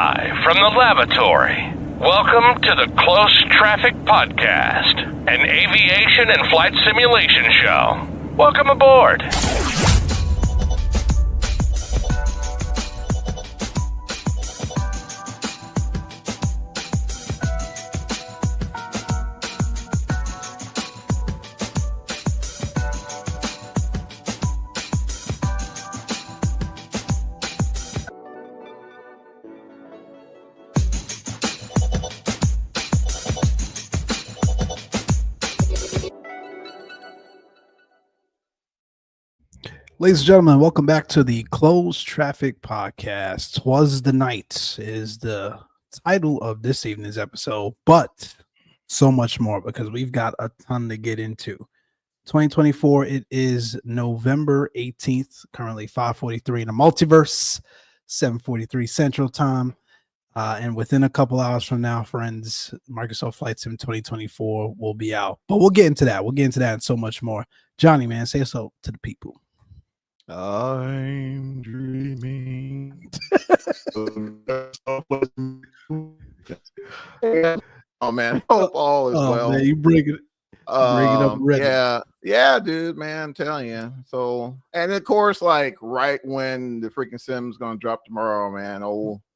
Live from the lavatory, welcome to the Close Traffic Podcast, an aviation and flight simulation show. Welcome aboard. Ladies and gentlemen, welcome back to the Closed Traffic Podcast. Twas the Night is the title of this evening's episode, but so much more because we've got a ton to get into. 2024, it is November 18th, currently 5:43 in the multiverse, 7:43 Central Time. And within a couple hours from now, friends, Microsoft Flight Sim 2024 will be out. But we'll get into that. We'll get into that and so much more. Johnny, man, say so to the people. I'm dreaming. Oh man, hope all is well. Man, you break it up ready. Yeah, dude, man, I'm telling you. So, and of course, like right when the freaking sim's gonna drop tomorrow, man.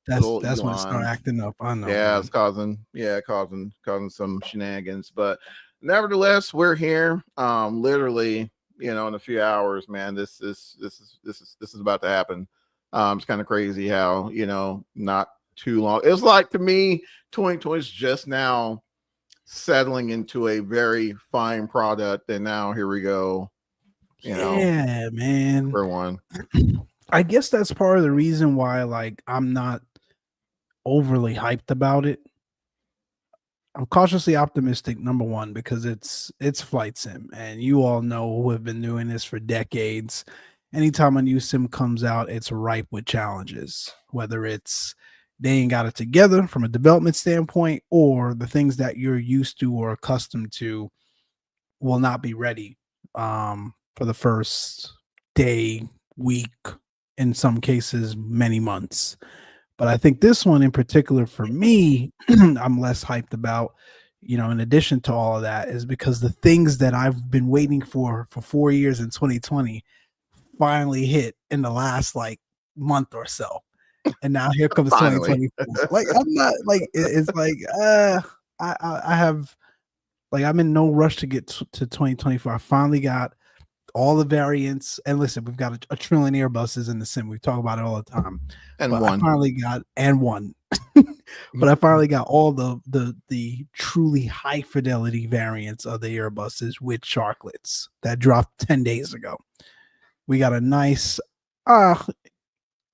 That's when it start acting up. I know. Yeah, man. It's causing some shenanigans, but nevertheless, we're here. Literally. In a few hours, man, this is about to happen. It's kind of crazy how, not too long. It's like, to me, 2020 is just now settling into a very fine product. And now here we go. Yeah, man. For one. I guess that's part of the reason why, like, I'm not overly hyped about it. I'm cautiously optimistic, number one, because it's flight sim, and you all know who have been doing this for decades. Anytime a new sim comes out, it's ripe with challenges, whether it's they ain't got it together from a development standpoint, or the things that you're used to or accustomed to will not be ready for the first day, week, in some cases, many months. But I think this one in particular for me, I'm less hyped about, in addition to all of that, is because the things that I've been waiting for 4 years in 2020 finally hit in the last month or so. And now here comes 2024. Like, I'm not like, it's like, I have, like, I'm in no rush to get to 2024. I finally got all the variants, and listen, we've got a trillion Airbuses in the sim. We talk about it all the time. And but one. I finally got one. But I finally got all the truly high fidelity variants of the Airbuses with Sharklets that dropped 10 days ago. We got a nice I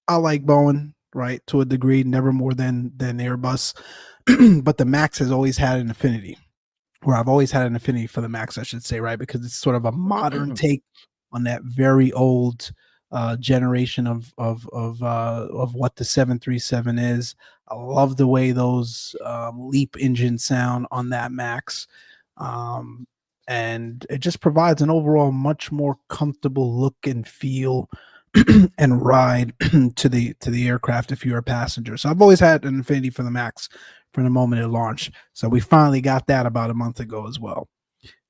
like Boeing, right? To a degree, never more than Airbus. But the Max has always had an affinity. Where I've always had an affinity for the Max, I should say, right? Because it's sort of a modern take on that very old generation of what the 737 is. I love the way those LEAP engines sound on that Max, and it just provides an overall much more comfortable look and feel and ride to the aircraft if you're a passenger. So I've always had an affinity for the Max from the moment it launched. So we finally got that about a month ago as well.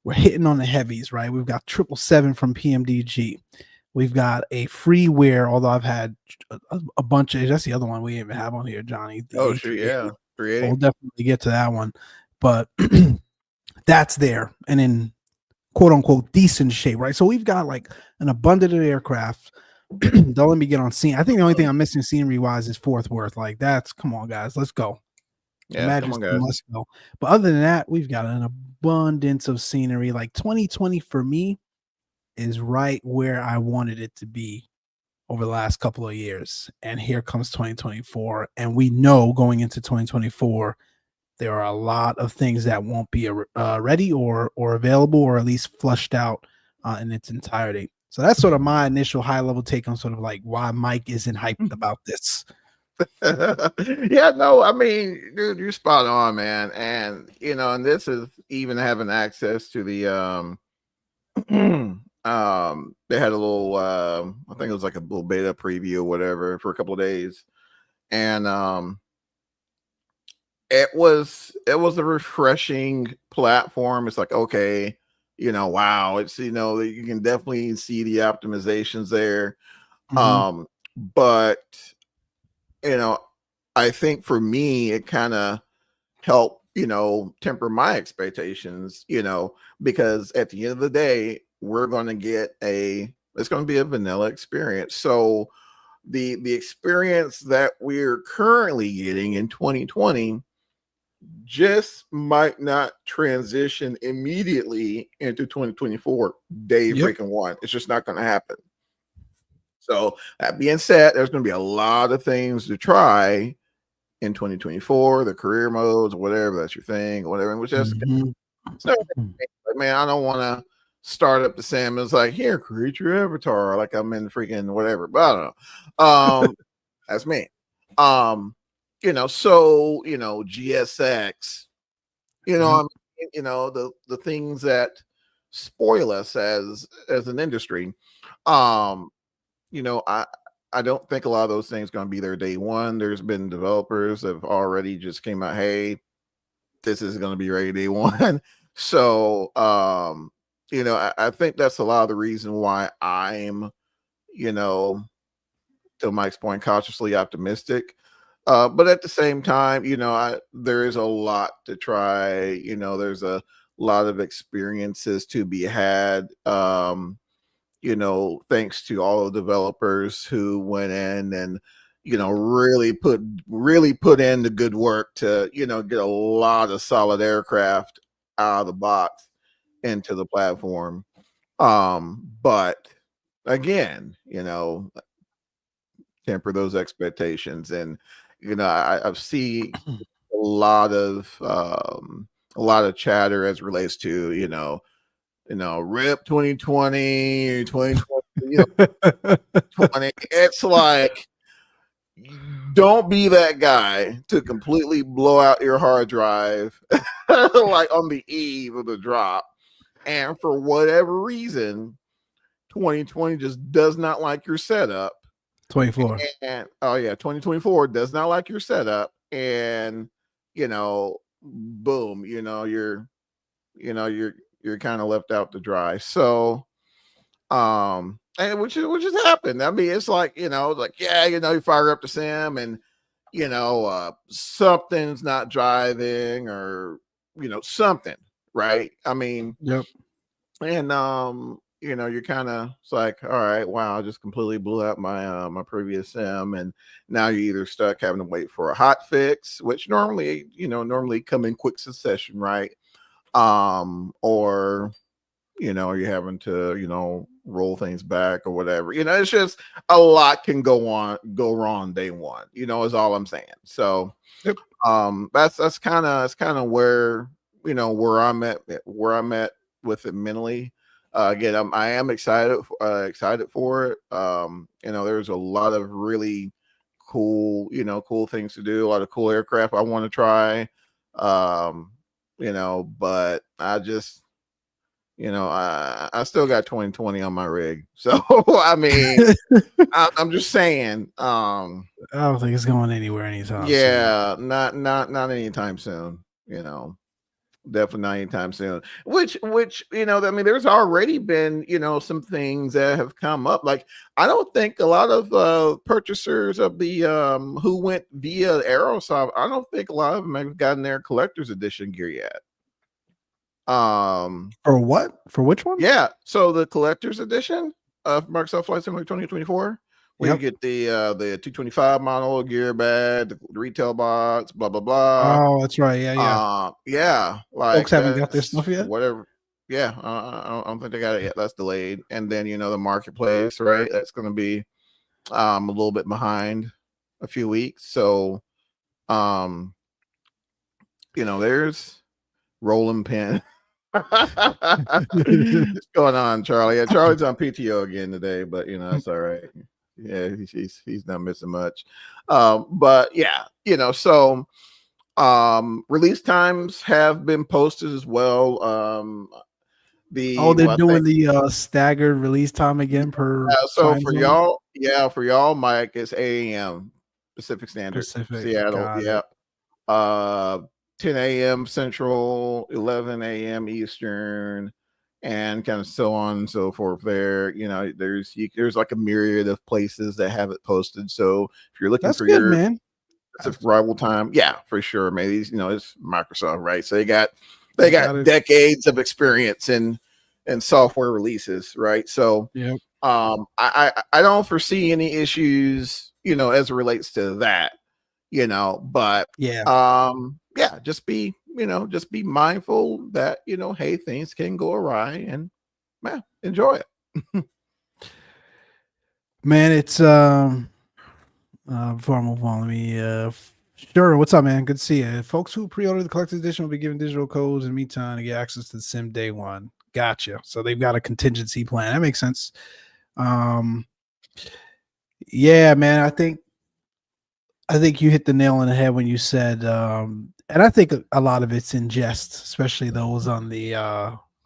We're hitting on the heavies, right? We've got 777 from PMDG. We've got a freeware, although I've had a bunch of, that's the other one we even have on here, Johnny. Oh, sure, yeah. 380. We'll definitely get to that one. But that's there and in quote unquote decent shape, right? So we've got like an abundance of aircraft. Don't let me get on scene. I think the only thing I'm missing scenery wise is Fort Worth. Like, that's, come on, guys, let's go. Yeah, come on, guys. Let's go. But other than that, we've got an abundance of scenery. Like 2020 for me is right where I wanted it to be over the last couple of years. And here comes 2024. And we know going into 2024, there are a lot of things that won't be ready or available, or at least flushed out in its entirety. So that's sort of my initial high level take on sort of like why Mike isn't hyped about this. Yeah, no, I mean, dude, you're spot on, man. And and this is even having access to the they had a little I think it was like a little beta preview or whatever for a couple of days. And it was a refreshing platform. It's like, okay, wow, it's you can definitely see the optimizations there. Mhm. But you know, I think for me, it kind of helped, temper my expectations, because at the end of the day, we're going to get it's going to be a vanilla experience. So the experience that we're currently getting in 2020 just might not transition immediately into 2024 day Yep. freaking one. It's just not going to happen. So that being said, there's going to be a lot of things to try in 2024, the career modes, whatever that's your thing, or whatever. Which is, Mhm. so, man, I don't want to start up the Sam. It's like, here, create your avatar, like I'm in freaking whatever. But I don't know. That's me. So GSX, Yep. I mean, the things that spoil us as an industry. Um, I don't think a lot of those things going to be there day one. There's been developers that have already just came out, hey, this is going to be ready day one. So, I think that's a lot of the reason why I'm, to Mike's point, cautiously optimistic. But at the same time, there is a lot to try. There's a lot of experiences to be had. Thanks to all the developers who went in and really put in the good work to get a lot of solid aircraft out of the box into the platform. But again, temper those expectations. And I've seen a lot of chatter as relates to rip 2020 2020 20. It's like, don't be that guy to completely blow out your hard drive like on the eve of the drop, and for whatever reason 2020 just does not like your setup. 24. And 2024 does not like your setup, and boom, you're kind of left out to dry. So and which has happened. I mean, it's like, you fire up the sim and something's not driving, or something, right? I mean, Yep. and you're kind of, it's like, all right, wow, I just completely blew out my previous sim, and now you're either stuck having to wait for a hot fix, which normally come in quick succession, right? Or you're having to roll things back or whatever. It's just a lot can go wrong day one, is all I'm saying. So Yep. that's kind of where where I'm at with it mentally. Again, I am excited for it. There's a lot of really cool things to do, a lot of cool aircraft I want to try. But I just I still got 2020 on my rig. So I mean, I'm just saying, I don't think it's going anywhere anytime soon. yeah, not anytime soon, definitely not anytime soon. Which, I mean, there's already been, some things that have come up. Like, I don't think a lot of purchasers of the who went via Aerosoft, I don't think a lot of them have gotten their collector's edition gear yet. For what? For which one? Yeah. So the collector's edition of Microsoft Flight Simulator 2024, where Yep. you get the 225 model gear bad, the retail box, blah blah blah. Oh, that's right. Yeah. Yeah, like Folks haven't got their stuff yet. whatever. Yeah, I don't think they got it yet. That's delayed. And then the marketplace, right? That's going to be a little bit behind a few weeks. So there's rolling pin. What's going on, Charlie? Yeah, Charlie's on PTO again today, but that's all right. Yeah, he's not missing much. But yeah, so release times have been posted as well. They're doing the staggered release time again per so time for zone? y'all, Mike, it's 8 a.m. Pacific Standard. Pacific. Seattle. Got Yeah. it. 10 a.m. Central, 11 a.m. Eastern, and kind of so on and so forth. There, there's like a myriad of places that have it posted. So if you're looking That's for good, your man. specific rival time, yeah, for sure, man. These, it's Microsoft, right? So they got Got it. decades of experience in software releases, right? So Yep. I don't foresee any issues, as it relates to that, but yeah, yeah, just be mindful that, hey, things can go awry, and man, enjoy it. man. It's before I move on, let me sure. What's up, man? Good to see you. Folks who pre-order the collector's edition will be given digital codes in the meantime to get access to the sim day one. Gotcha. So they've got a contingency plan. That makes sense. Um, yeah, man. I think you hit the nail on the head when you said, and I think a lot of it's in jest, especially those on the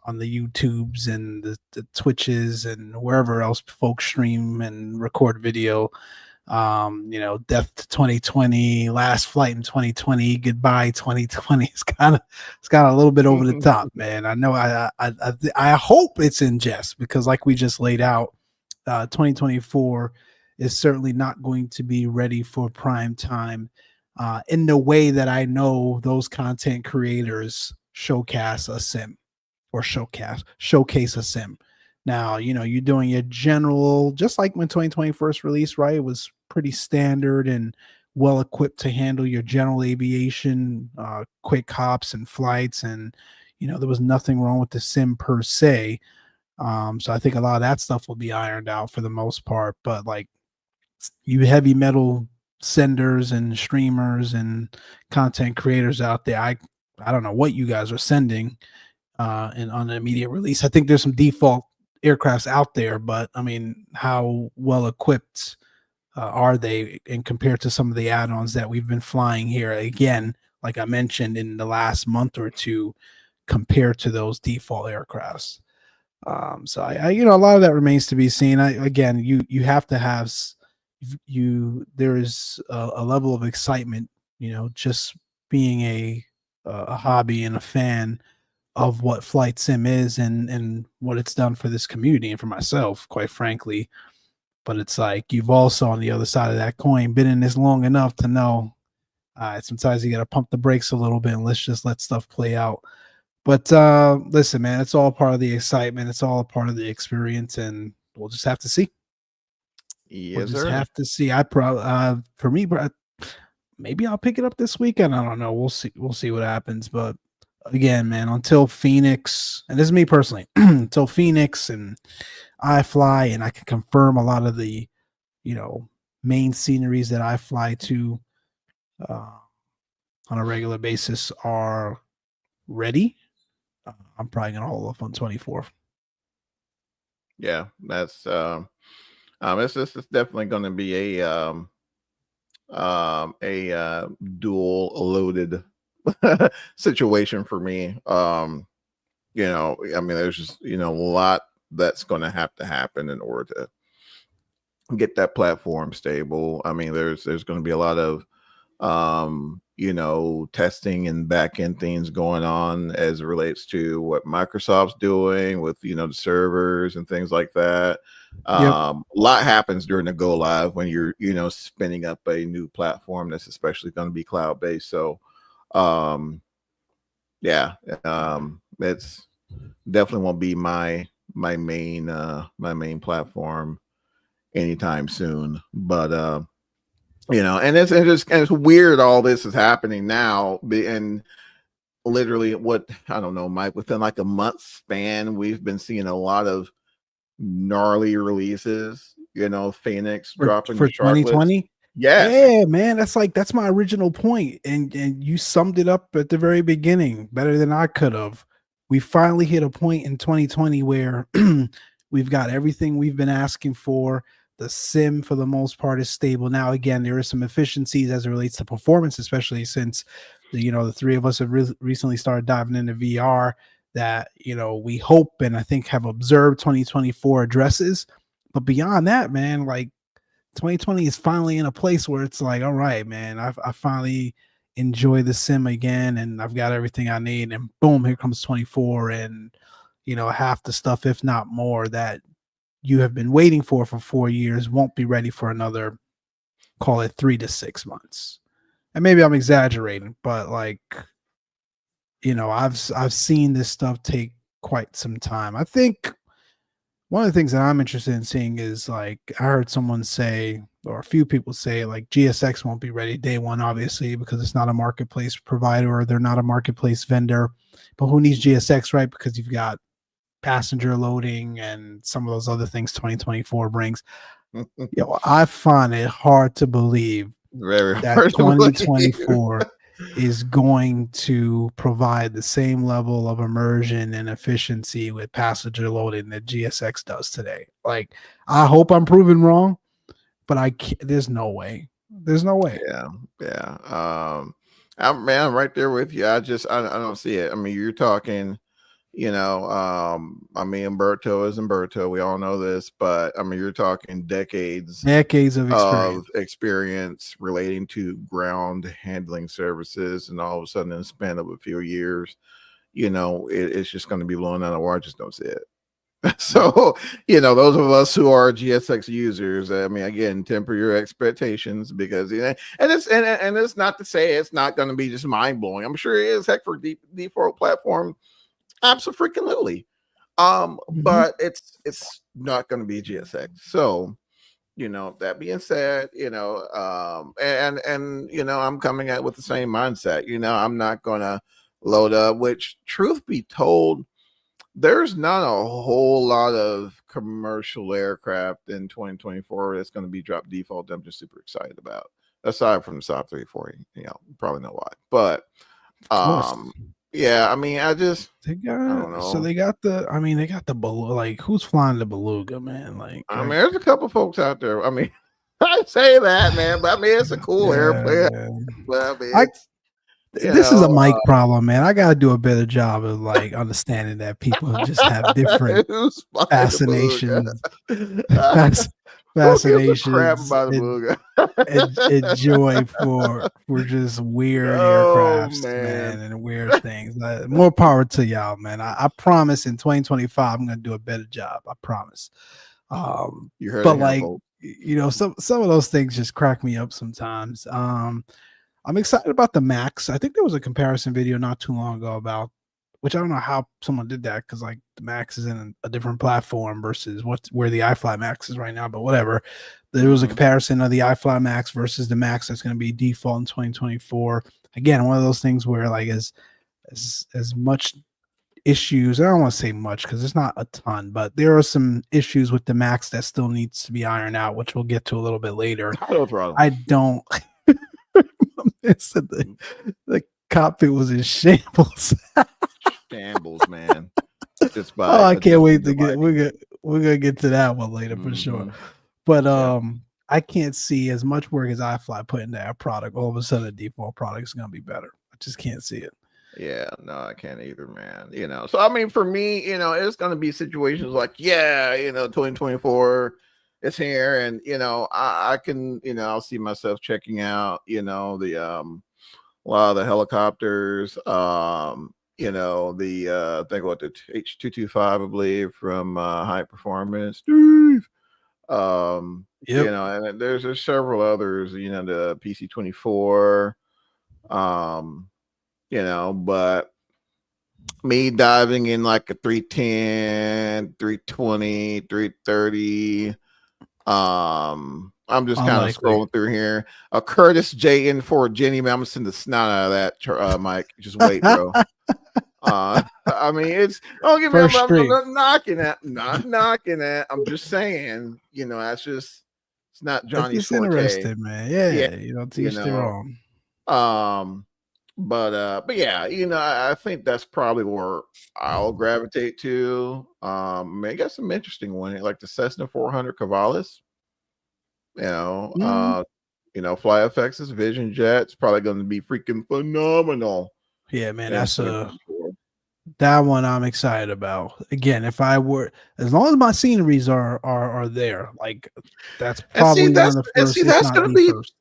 YouTubes and the Twitches and wherever else folks stream and record video. Death to 2020, last flight in 2020, goodbye 2020. It's got a little bit over the top, man. I know. I hope it's in jest, because like we just laid out, 2024 is certainly not going to be ready for prime time in the way that I know those content creators showcase a sim or showcase a sim. Now, you're doing your general, just like when 2020 first released, right? It was pretty standard and well equipped to handle your general aviation, quick hops and flights. And, there was nothing wrong with the sim per se. So I think a lot of that stuff will be ironed out for the most part. But like, you heavy metal senders and streamers and content creators out there, I don't know what you guys are sending and on an immediate release. I think there's some default aircrafts out there, but I mean, how well equipped are they in compared to some of the add-ons that we've been flying here? Again, like I mentioned, in the last month or two, compared to those default aircrafts. So I a lot of that remains to be seen. Again, you have to have there is a level of excitement, just being a hobby and a fan of what flight sim is and what it's done for this community and for myself, quite frankly. But it's like, you've also, on the other side of that coin, been in this long enough to know, sometimes you got to pump the brakes a little bit and let's just let stuff play out. But listen, man, it's all part of the excitement. It's all a part of the experience, and we'll just have to see. We'll just have to see. I probably, for me, maybe I'll pick it up this weekend. I don't know. We'll see. We'll see what happens. But again, man, until Phoenix, and this is me personally, until Phoenix and I fly, and I can confirm a lot of the, main sceneries that I fly to on a regular basis are ready, I'm probably gonna hold off on 24th. Yeah, that's it's definitely going to be a dual loaded situation for me. I mean, there's just a lot that's going to happen in order to get that platform stable. I mean, there's going to be a lot of testing and back end things going on as it relates to what Microsoft's doing with the servers and things like that. A lot happens during the go live when you're spinning up a new platform that's especially going to be cloud based. So it's definitely won't be my main platform anytime soon, but and it's weird all this is happening now, and literally what I don't know, Mike, within like a month span we've been seeing a lot of gnarly releases, Phoenix dropping for 2020. Yes. Yeah, man, that's my original point, and you summed it up at the very beginning better than I could have. We finally hit a point in 2020 where we've got everything we've been asking for. The sim, for the most part, is stable. Now, again, there is some efficiencies as it relates to performance, especially since the three of us have recently started diving into VR that we hope and I think have observed 2024 addresses. But beyond that, man, like 2020 is finally in a place where it's like, all right, man, I finally enjoy the sim again, and I've got everything I need, and boom, here comes 24, and half the stuff, if not more, that you have been waiting for 4 years won't be ready for another, call it 3 to 6 months. And maybe I'm exaggerating, but like, I've seen this stuff take quite some time. I think one of the things that I'm interested in seeing is, like, I heard someone say, or a few people say, like, GSX won't be ready day one, obviously, because it's not a marketplace provider, or they're not a marketplace vendor. But who needs GSX, right? Because you've got passenger loading and some of those other things 2024 brings. I find it hard to believe Very that hard to believe. 2024 is going to provide the same level of immersion and efficiency with passenger loading that GSX does today. Like, I hope I'm proven wrong, but there's no way. There's no way. Yeah. I'm right there with you. I don't see it. I mean, you're talking, I mean, Umberto is Umberto. We all know this, but I mean, you're talking decades of experience relating to ground handling services, and all of a sudden, in the span of a few years, it's just going to be blowing out of the water. I just don't see it. So, those of us who are GSX users, I mean, again, temper your expectations, because and it's not to say it's not going to be just mind blowing. I'm sure it is. Heck, for default platform, absolutely. But it's not going to be GSX. So, that being said, and I'm coming out with the same mindset. I'm not going to load up. Which, truth be told, there's not a whole lot of commercial aircraft in 2024 that's going to be drop default that I'm just super excited about, aside from the Saab 340. Probably know why, but yeah, I mean, I don't know. So they got the Beluga. Like, who's flying the Beluga, man? Like, I mean, there's a couple folks out there. I mean, I say that, man, but I mean, it's a cool airplane. But I mean, this is a mic problem, man. I gotta do a better job of, like, understanding that people just have different fascinations, fascinations, and joy for just weird aircrafts, man, and weird things. More power to y'all, man. I promise in 2025 I'm gonna do a better job. I promise. You heard but it, like, folks. some of those things just crack me up sometimes. I'm excited about the Max. I think there was a comparison video not too long ago about, which I don't know how someone did that, because, like, the Max is in a different platform versus where the iFly Max is right now, but whatever. There was a comparison of the iFly Max versus the Max that's going to be default in 2024. Again, one of those things where, like, as much issues, I don't want to say much because it's not a ton, but there are some issues with the Max that still needs to be ironed out, which we'll get to a little bit later. I don't the cockpit was in shambles. Shambles, man. I can't wait to get. We're gonna get to that one later for sure. But I can't see as much work as iFly put into our product. All of a sudden, the default product is gonna be better. I just can't see it. Yeah, no, I can't either, man. So I mean, for me, it's gonna be situations like, 2024. It's here, and I can, I'll see myself checking out, the a lot of the helicopters, the think about the H225, I believe, from High Performance, Steve. And there's several others, the PC-24, but me diving in like a 310, 320, 330. I'm just kind of scrolling through here. A Curtis JN4 Jenny, man, I'm gonna send the snot out of that, Mike. Just wait, bro. I mean, it's don't get me wrong, I'm not knocking that. Not knocking that. I'm just saying, that's just it's not Johnny's forte. Interested, man. Yeah, teach their own. But yeah, I think that's probably where I'll gravitate to. I got some interesting one, like the Cessna 400 Cavalis. Fly FX's Vision Jet. It's probably going to be freaking phenomenal. Yeah, man, that's That one I'm excited about. Again, if I were, as long as my sceneries are there, like that's And see, probably one of the first, if that's not gonna the be first.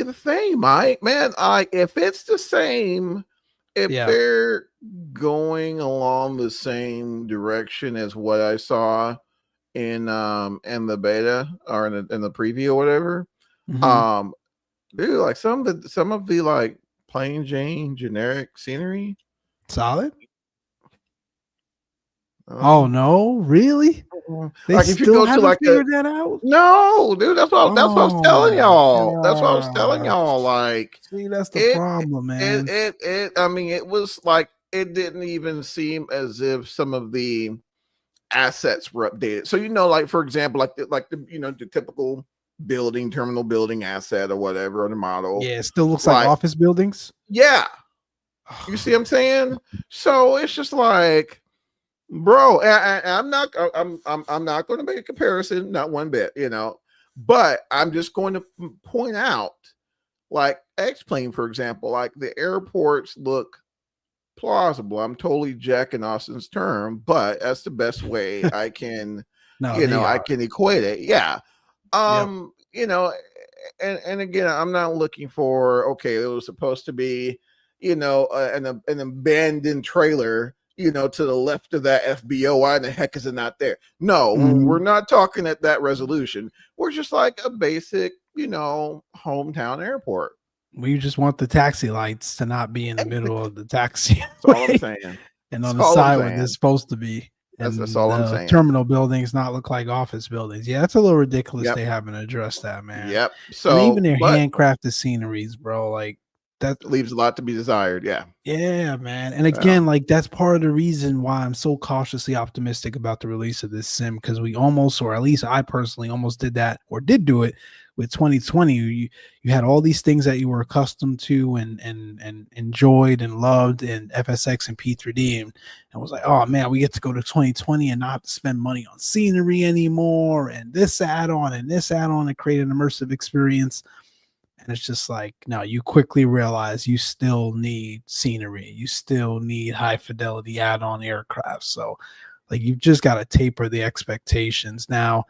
the thing, Mike. Man, like if it's the same, if Yeah, they're going along the same direction as what I saw in the beta or in the preview or whatever, hmm um, dude, like some of the like plain Jane generic scenery. solid. Oh Um, no, really? They like if you still go to haven't like a figured that out? no, dude, that's what I was Oh telling my y'all. That's what I was telling gosh. y'all. Like See, that's the it, problem, man. I mean, it was like it didn't even seem as if some of the assets were updated. So like for example, like the the typical terminal building asset or whatever, or the model. Yeah, it still looks like Like, office buildings. yeah, you see what I'm saying? So it's just like, bro, I'm not going to make a comparison, not one bit, but I'm just going to point out, like X-Plane, for example, like the airports look plausible. I'm totally jacking Austin's term, but that's the best way I can, No, they I are. can equate it. Yeah. Yep. You know, and again, I'm not looking for, okay, it was supposed to be, an abandoned trailer, to the left of that FBO. Why in the heck is it not there? No, we're Mhm. not talking at that resolution. We're just like a basic, hometown airport. We just want the taxi lights to not be in the middle of the taxi That's all I'm way saying. and That's on the all I'm side where they're saying. supposed to be, That's and all I'm the saying. terminal buildings not look like office buildings. Yeah, that's a little ridiculous. Yep. They haven't addressed that, man. Yep. And even So, their but handcrafted sceneries, bro. Like that. it leaves a lot to be desired. Yeah. Yeah, man. And Yeah. again, like that's part of the reason why I'm so cautiously optimistic about the release of this sim, because we almost, or at least I personally almost did that or did do it with 2020. You had all these things that you were accustomed to and enjoyed and loved in FSX and P3D, and was like, oh man, we get to go to 2020 and not have to spend money on scenery anymore, and this add-on and this add-on and create an immersive experience. And it's just like, no, you quickly realize you still need scenery. You still need high fidelity add on aircraft. So, like, you've just got to taper the expectations. Now,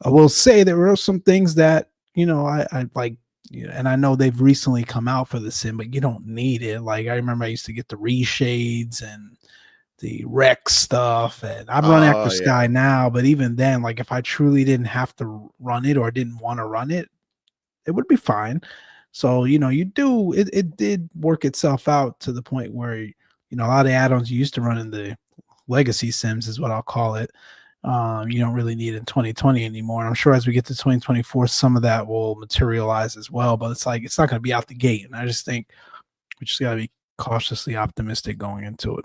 I will say there are some things that, I like, and I know they've recently come out for the sim, but you don't need it. Like, I remember I used to get the reshades and the Rex stuff, and I'd run after Oh, yeah. Sky now, but even then, like, if I truly didn't have to run it or didn't want to run it, it would be fine. So, it did work itself out to the point where, a lot of add-ons you used to run in the legacy sims is what I'll call it. You don't really need in 2020 anymore. And I'm sure as we get to 2024, some of that will materialize as well. But it's like it's not going to be out the gate. And I just think we just got to be cautiously optimistic going into it.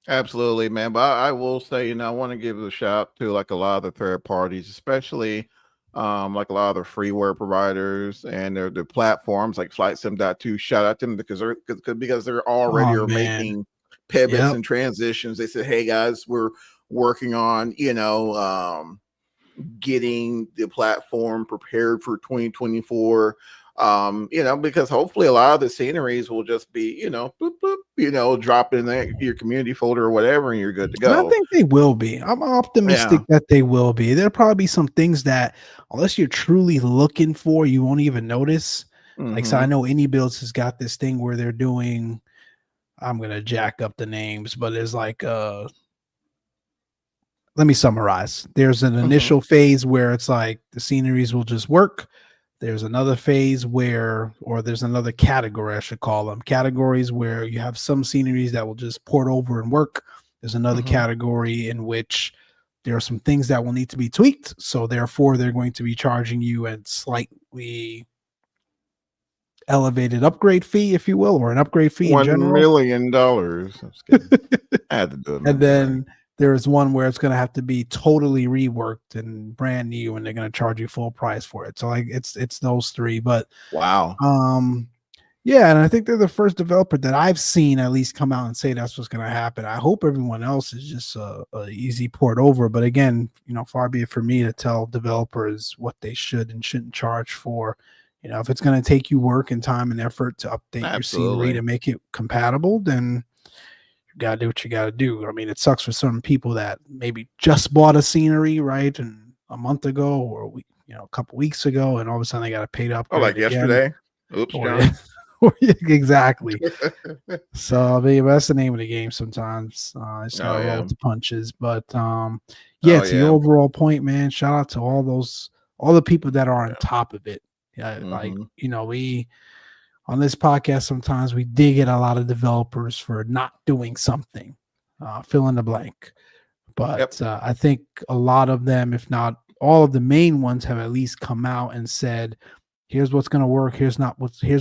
Absolutely, man. But I will say, I want to give a shout out to like a lot of the third parties, especially like a lot of the freeware providers and their platforms like FlightSim.2. Shout out to them because they're already Oh are man. making pivots Yep. and transitions. They said, hey guys, we're working on, getting the platform prepared for 2024. Because hopefully a lot of the sceneries will just be, boop, boop, drop in your community folder or whatever, and you're good to And I go. think they will be. I'm Yeah. optimistic that they will be. There'll probably be some things that, unless you're truly looking for, you won't even notice. Like, so I Mm-hmm. know Any Builds has got this thing where they're doing, I'm gonna jack up the names, but it's like let me summarize. There's an Mm-hmm. initial phase where it's like the sceneries will just work. There's another phase where, or there's another category, I should call them categories, where you have some sceneries that will just port over and work. There's another Mm-hmm. category in which there are some things that will need to be tweaked. So therefore, they're going to be charging you a slightly elevated upgrade fee, if you will, or an upgrade fee in $1 general. million. I'm just kidding. I had to do it, And man. Sorry. then there's one where it's going to have to be totally reworked and brand new, and they're going to charge you full price for it. So like it's those three. But Wow. um yeah, and I think they're the first developer that I've seen at least come out and say that's what's going to happen. I hope everyone else is just a easy port over. But again, far be it for me to tell developers what they should and shouldn't charge for. If it's going to take you work and time and effort to update your scenery Absolutely. to make it compatible, then gotta do what you gotta do. I mean, it sucks for some people that maybe just bought a scenery, right, and a month ago or a couple weeks ago, and all of a sudden they got to pay to upgrade. Oh, like again. yesterday. Oops, John. Exactly. So I mean, that's the name of the game. Sometimes it's gotta roll with the punches. But to your overall point, man, shout out to all the people that are on top of it. Yeah, like we on this podcast sometimes we dig at a lot of developers for not doing something, fill in the blank. But I think a lot of them, if not all of the main ones, have at least come out and said, here's what's going to work. Here's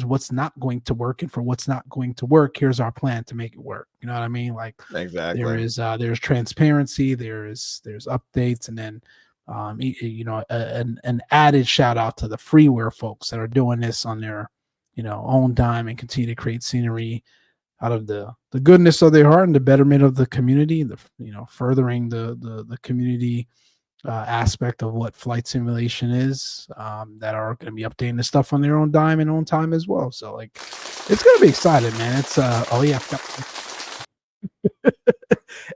what's not going to work. And for what's not going to work, here's our plan to make it work. You know what I mean? Like exactly. There's transparency, there's updates, and then an added shout out to the freeware folks that are doing this on their own dime and continue to create scenery out of the goodness of their heart and the betterment of the community, furthering the community aspect of what flight simulation is, that are going to be updating the stuff on their own dime and own time as well. So like, it's going to be exciting, man. It's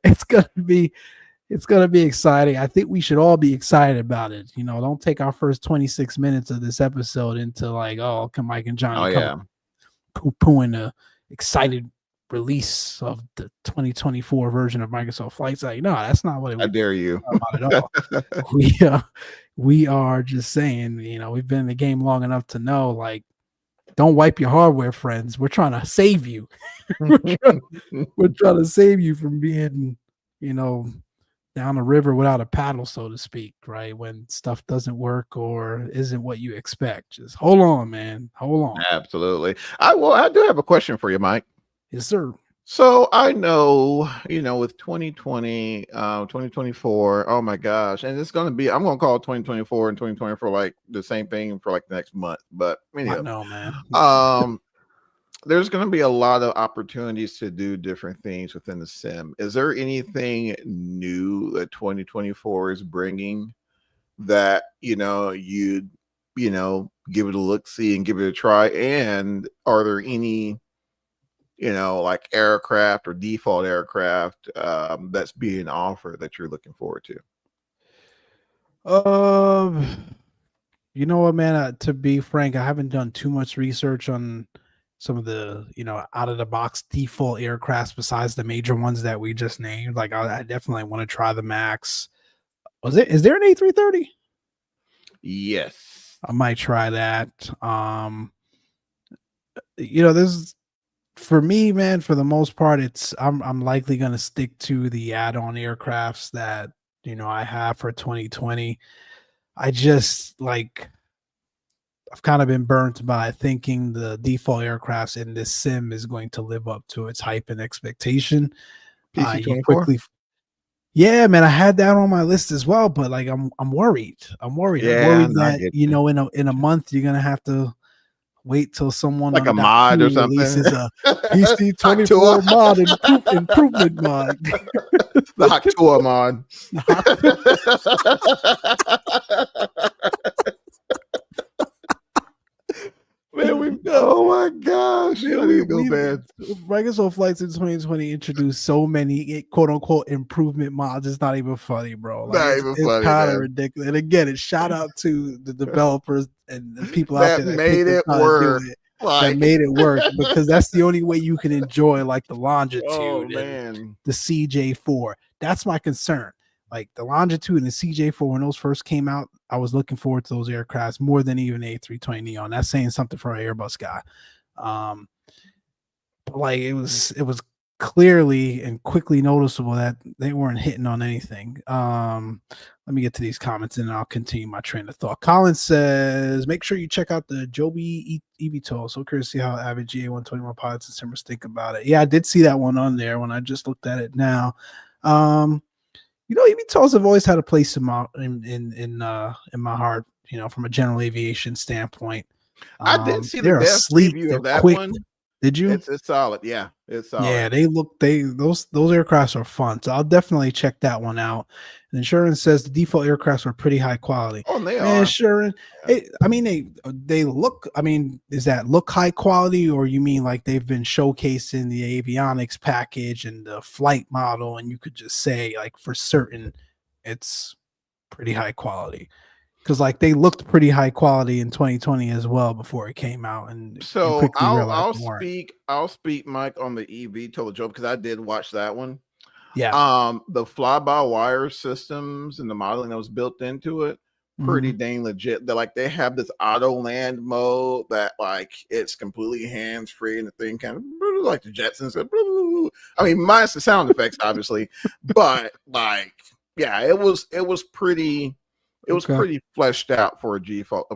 it's going to be exciting. I think we should all be excited about it. Don't take our first 26 minutes of this episode into like, oh, can Mike and Johnny poo-pooing the excited release of the 2024 version of Microsoft Flight Simulator. No, that's not what it was. I dare you. About at all. We are just saying, we've been in the game long enough to know, like, don't wipe your hardware, friends. We're trying to save you. we're trying to save you from being, down the river without a paddle, so to speak, right? When stuff doesn't work or isn't what you expect. Just hold on, man. Hold on. Absolutely. I do have a question for you, Mike. Yes, sir. So I know, with 2020, 2024, oh my gosh. And it's going to be, I'm going to call 2024 and 2024 like the same thing for like the next month. But anyhow, I know, man. There's going to be a lot of opportunities to do different things within the sim. Is there anything new that 2024 is bringing that, you'd, give it a look, see, and give it a try? And are there any, like aircraft or default aircraft that's being offered that you're looking forward to? You know what, man? To be frank, I haven't done too much research on some of the, out of the box default aircrafts besides the major ones that we just named. Like, I definitely want to try the Max. Is there an A330? Yes, I might try that. This. For me, man, for the most part, I'm likely going to stick to the add-on aircrafts that, I have for 2020. I just I've kind of been burnt by thinking the default aircrafts in this sim is going to live up to its hype and expectation. PC24? Yeah, man, I had that on my list as well, but like, I'm worried. I'm worried that, in a month, you're going to have to wait till someone like a mod or something releases a PC24 mod improvement mod. The Hot Tour mod. Man, oh my gosh. Microsoft Flights in 2020 introduced so many quote unquote improvement mods. It's not even funny, bro. Like, it's kind of ridiculous. And again, it's shout out to the developers and the people out there that made it work. That made it work, because that's the only way you can enjoy like the Longitude and the CJ4. That's my concern. Like the Longitude and the CJ4, when those first came out, I was looking forward to those aircrafts more than even A320 Neon. That's saying something for an Airbus guy. But like it was clearly and quickly noticeable that they weren't hitting on anything. Let me get to these comments and I'll continue my train of thought. Colin says, make sure you check out the Joby eVTOL. So curious to see how avid GA121 pilots and simmers think about it. Yeah, I did see that one on there when I just looked at it now. eVTOLs have always had a place in my heart, from a general aviation standpoint. I did see the best review of that one. Did you? It's solid. Yeah, it's solid. Yeah, those aircrafts are fun. So I'll definitely check that one out. And insurance says the default aircrafts are pretty high quality. Oh, and they Man, are. sure. Yeah. I mean they look. I mean, is that look high quality, or you mean like they've been showcased in the avionics package and the flight model, and you could just say like for certain, it's pretty high quality? Because like they looked pretty high quality in 2020 as well before it came out, and you So quickly realized I'll they weren't. speak, Mike, on the eVTOL joke because I did watch that one. Yeah. The fly-by-wire systems and the modeling that was built into it, pretty dang legit. They're like they have this auto land mode that like it's completely hands-free and the thing kind of like the Jetsons. I mean, minus the sound effects, obviously, but like, yeah, it was pretty. It was pretty fleshed out for a default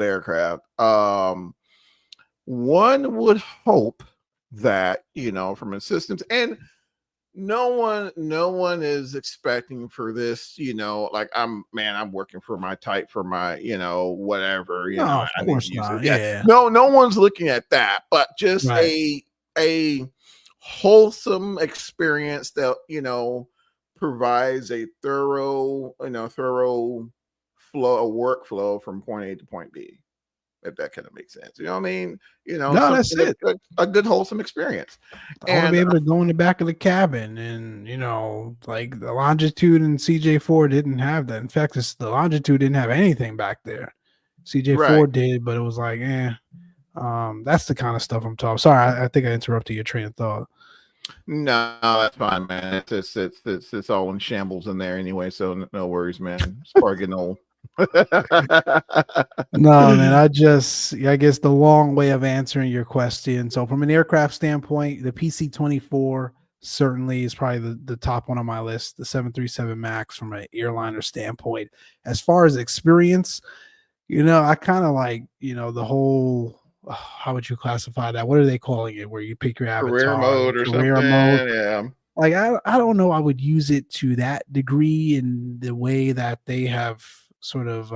aircraft. One would hope that, you know, from a systems, and no one is expecting for this, you know, like I'm working for my type for my, you know, whatever, you No, know, of I need course to use not. it. Yeah. Yeah. No one's looking at that, but just Right. a wholesome experience that, you know, provides a thorough flow, a workflow from point A to point B, if that kind of makes sense. You know what I mean? You know, No, that's something it. a good wholesome experience. I want to be And able to go in the back of the cabin, and like the Longitude and CJ4 didn't have that. In fact, the Longitude didn't have anything back there. right. CJ4 did, but it was like, that's the kind of stuff I'm talking. Sorry, I think I interrupted your train of thought. No, that's fine, man. It's all in shambles in there anyway, so no worries, man. It's probably getting old. No, man, I guess the long way of answering your question. So from an aircraft standpoint, the PC-24 certainly is probably the top one on my list, the 737 MAX from an airliner standpoint. As far as experience, I kind of like, the whole, how would you classify that? What are they calling it? Where you pick your Career avatar, the mode or career something. mode. Yeah. Like, I don't know I would use it to that degree in the way that they have sort of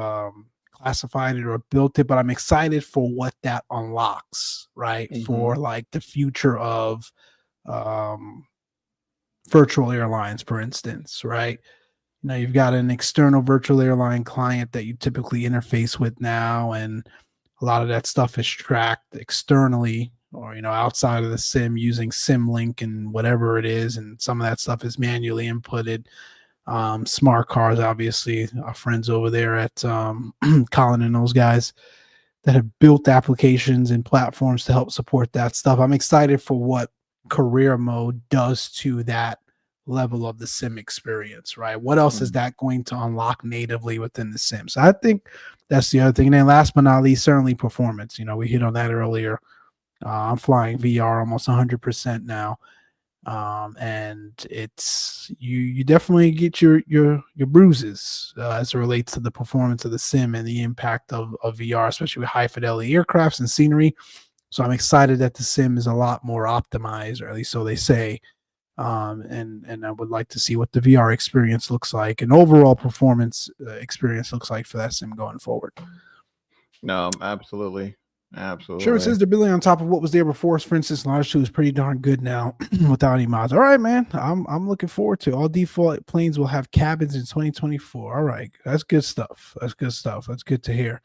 classified it or built it, but I'm excited for what that unlocks, right? For like the future of um, virtual airlines, for instance, right? Now you've got an external virtual airline client that you typically interface with now, and a lot of that stuff is tracked externally or outside of the sim using SimLink and whatever it is, and some of that stuff is manually inputted. Smart cars, obviously, our friends over there at Colin and those guys that have built applications and platforms to help support that stuff. I'm excited for what career mode does to that level of the sim experience, right? What else is that going to unlock natively within the sim? So I think that's the other thing. And then last but not least, certainly performance. We hit on that earlier. I'm flying VR almost 100% now. And it's you definitely get your bruises as it relates to the performance of the sim and the impact of VR, especially with high fidelity aircrafts and scenery. So I'm excited that the sim is a lot more optimized, or at least so they say. And I would like to see what the VR experience looks like and overall performance experience looks like for that sim going forward. No, absolutely. Sure, it says they're building on top of what was there before. For instance, Longitude is pretty darn good now without any mods. All right, man. I'm looking forward to it. All default planes will have cabins in 2024. All right, that's good stuff. That's good to hear.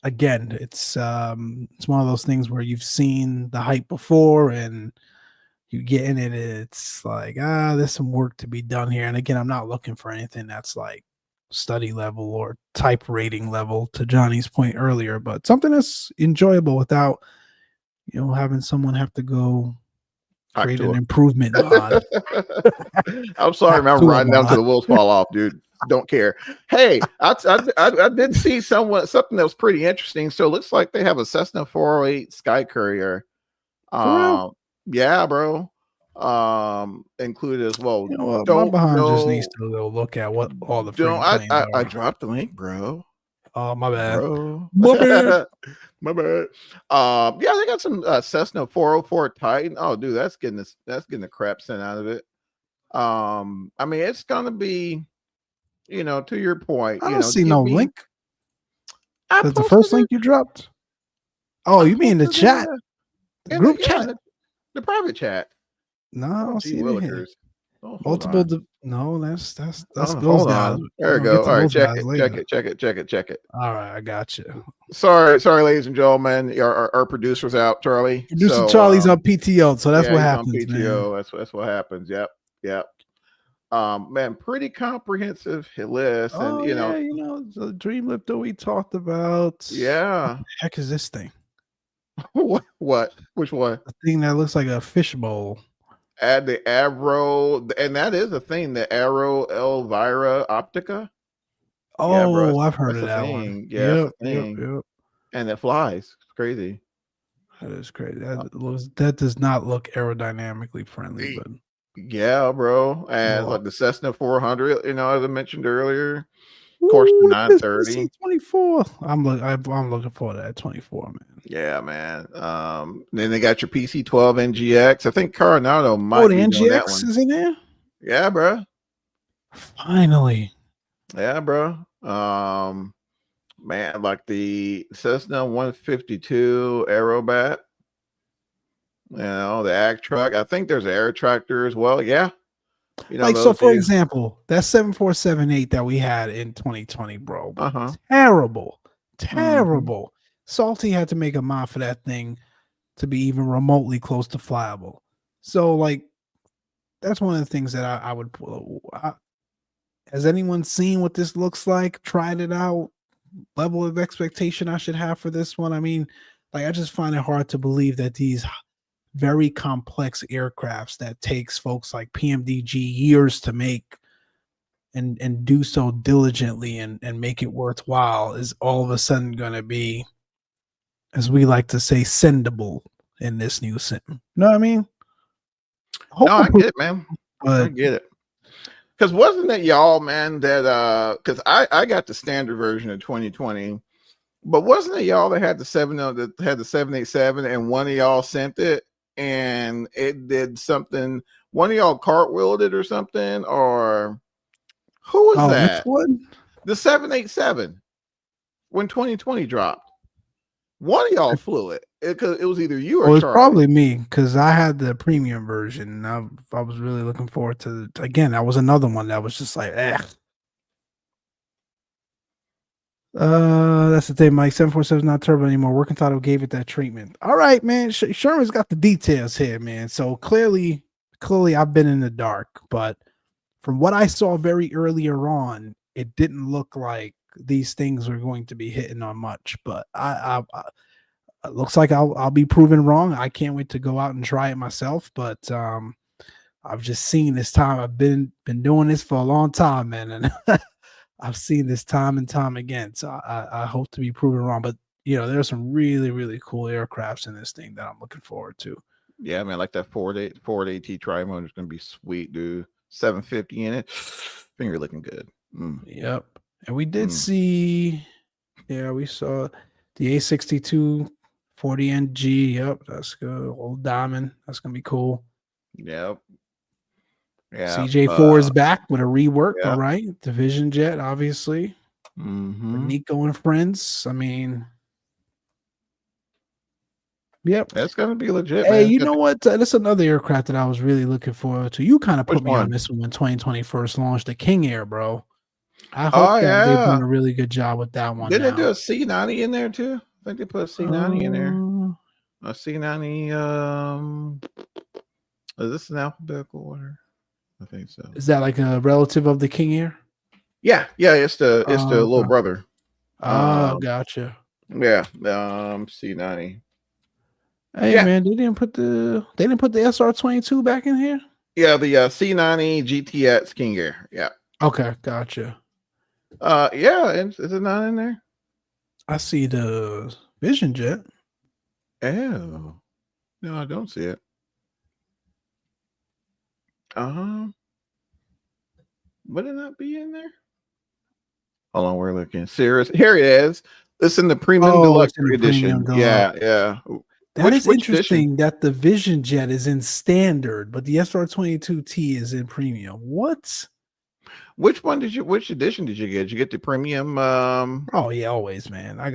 Again, it's one of those things where you've seen the hype before and you get in it. It's like there's some work to be done here. And again, I'm not looking for anything that's like study level or type rating level, to Johnny's point earlier, but something that's enjoyable without having someone have to go create an improvement mod. I'm sorry, man. I'm riding down to the wheels fall off, dude. Don't care. Hey, I did see something that was pretty interesting. So it looks like they have a Cessna 408 Sky Courier. Yeah, bro. Included as well. My behind just needs to go look at what all the freaking planes are. I dropped the link, bro. Oh, my bad. Bro. My bad. My bad. Yeah, they got some Cessna 404 Titan. Oh, dude, that's getting the crap sent out of it. I mean, it's gonna be, to your point. I don't see no link. That's the first link you dropped. Oh, you mean the chat? The group chat? The private chat. No, I don't see it in here. Oh, Multiple. No, that's those hold guys. on. There we go. All right, check it. All right, I got you. Sorry, ladies and gentlemen. Our producer's out, Charlie. Producer Charlie's on PTO, so that's what he's happens, on PTO. man. That's what happens. Yep. Man, pretty comprehensive list, and the Dream Lifter we talked about. Yeah. What the heck is this thing? What? Which one? A thing that looks like a fishbowl. Add the Arrow, and that is a thing. The Arrow Elvira Optica. Oh, yeah, bro, I've heard of that one. Yeah, yep. And it flies. It's crazy. That is crazy. That does not look aerodynamically friendly, but yeah, bro. And like the Cessna 400, as I mentioned earlier. Of course, the 930. 24. I'm looking forward to that 24, man. Yeah, man. Then they got your PC12 NGX. I think Coronado might be the NGX is in there. Yeah, bro. Finally. Yeah, bro. Man, like the Cessna 152 Aerobat. The ag truck. I think there's an air tractor as well. Yeah. So for example, that 7478 that we had in 2020, bro. Terrible. Mm-hmm. Salty had to make a mod for that thing to be even remotely close to flyable. So like that's one of the things that I would pull. Has anyone seen what this looks like? Tried it out? Level of expectation I should have for this one? I mean, like I just find it hard to believe that these very complex aircrafts that takes folks like PMDG years to make and do so diligently and make it worthwhile is all of a sudden going to be, as we like to say, sendable in this new sim. You know what I mean? No, I get it, man. I get it. Because wasn't it y'all, man, that because I got the standard version of 2020, but wasn't it y'all that had the 787 and one of y'all sent it and it did something? One of y'all cartwheeled it or something, or who was that? Which one? The 787 when 2020 dropped. One of y'all flew it because it was either you or Charlie. It was probably me because I had the premium version. And I was really looking forward to again. That was another one that was just like, That's the thing, Mike. 747 is not turbo anymore. Working title gave it that treatment. All right, man. Sherman's got the details here, man. So clearly, I've been in the dark. But from what I saw very earlier on, it didn't look like these things are going to be hitting on much, but it looks like I'll be proven wrong. I can't wait to go out and try it myself, but I've just seen this time. I've been doing this for a long time, man, and I've seen this time and time again. So I hope to be proven wrong, but there's some really, really cool aircrafts in this thing that I'm looking forward to. Yeah, man, like that Ford AT Tri-Motor is going to be sweet, dude. 750 in it. Finger looking good. Yep. And we did see, we saw the A62 40NG. Yep, that's good. Old diamond. That's gonna be cool. Yep. Yeah. CJ4 is back with a rework. All right. Division jet, obviously. Nico and friends. I mean, yep. That's gonna be legit. Hey, man. You know what? That's another aircraft that I was really looking forward to. You kind of put me on this one when 2020 first launched, the King Air, bro. I hope that they've done a really good job with that one. Did they do a C90 in there too? I think they put a C90 in there. A C90. Is this an alphabetical order? I think so. Is that like a relative of the King Air? Yeah. It's the little brother. Oh, gotcha. Yeah. C90. Hey man, they didn't put the SR22 back in here. Yeah, the C90 GTX King Air. Yeah. Okay, gotcha. Is it not in there? I see the Vision Jet. Oh, no, I don't see it. Would it not be in there? Hold on, we're looking. Serious. Here it is. It's in the Premium Deluxe edition. Yeah. That is interesting that the Vision Jet is in standard, but the SR22T is in premium. What? Which edition did you get? Did you get the premium? Oh yeah, always, man. I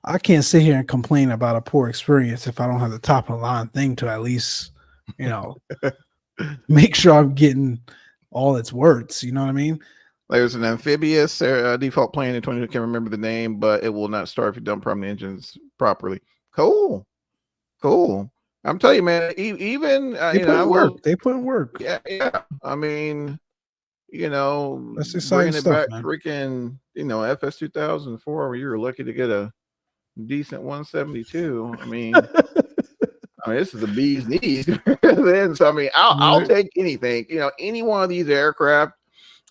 I can't sit here and complain about a poor experience if I don't have the top of the line thing to at least, make sure I'm getting all its words. You know what I mean? There's an amphibious default plane in 20. I can't remember the name, but it will not start if you don't prime the engines properly. Cool. I'm telling you, man. Even They put in work. They put in work. Yeah. I mean, That's exciting bringing it stuff, back, man. freaking, FS2004, where you were lucky to get a decent 172. I mean, this is the bee's knees. Then, so I mean, I'll take anything. Any one of these aircraft,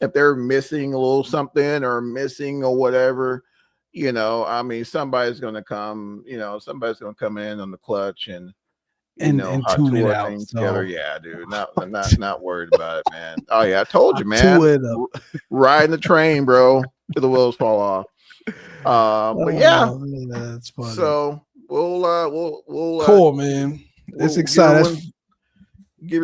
if they're missing a little something or missing or whatever, I mean, somebody's going to come. Somebody's going to come in on the clutch and tune it out. Things together. Yeah, dude. Not worried about it, man. Oh yeah, I told you, man. Riding the train, bro, till the wheels fall off. But yeah, that's funny. So we'll cool, man. It's exciting. Get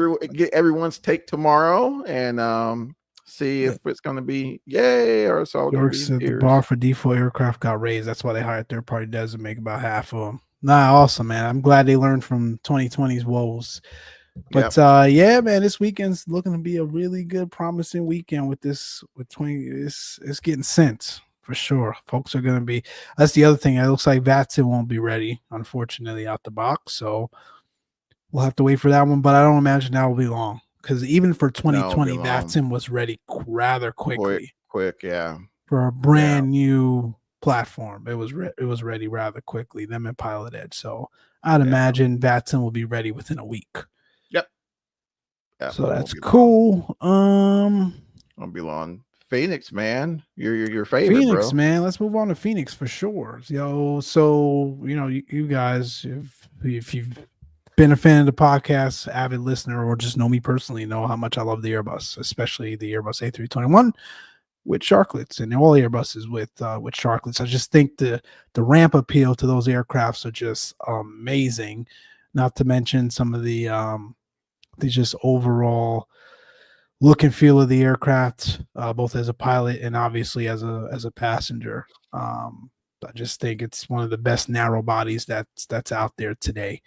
everyone's take tomorrow and see if it's going to be yay or it's all going to be said the bar for default aircraft got raised. That's why they hired third party devs to make about half of them. Nah, awesome, man. I'm glad they learned from 2020's woes. But yeah, man, this weekend's looking to be a really good, promising weekend with 20. It's getting sent for sure. Folks are gonna be. That's the other thing. It looks like VATSIM won't be ready, unfortunately, out the box. So we'll have to wait for that one. But I don't imagine that will be long because even for 2020, VATSIM was ready rather quickly. Quick, yeah. For a brand new platform, it was ready rather quickly. Them and Pilot Edge. So I'd imagine VATSIM will be ready within a week. Yep. So that's cool. Won't be long. Phoenix, man, your favorite. Phoenix, bro. Man. Let's move on to Phoenix for sure. So you guys, if you've been a fan of the podcast, avid listener, or just know me personally, know how much I love the Airbus, especially the Airbus A321 with sharklets and all Airbuses with sharklets. I just think the ramp appeal to those aircrafts are just amazing. Not to mention some of the just overall look and feel of the aircraft, both as a pilot and obviously as a passenger. I just think it's one of the best narrow bodies that's out there today.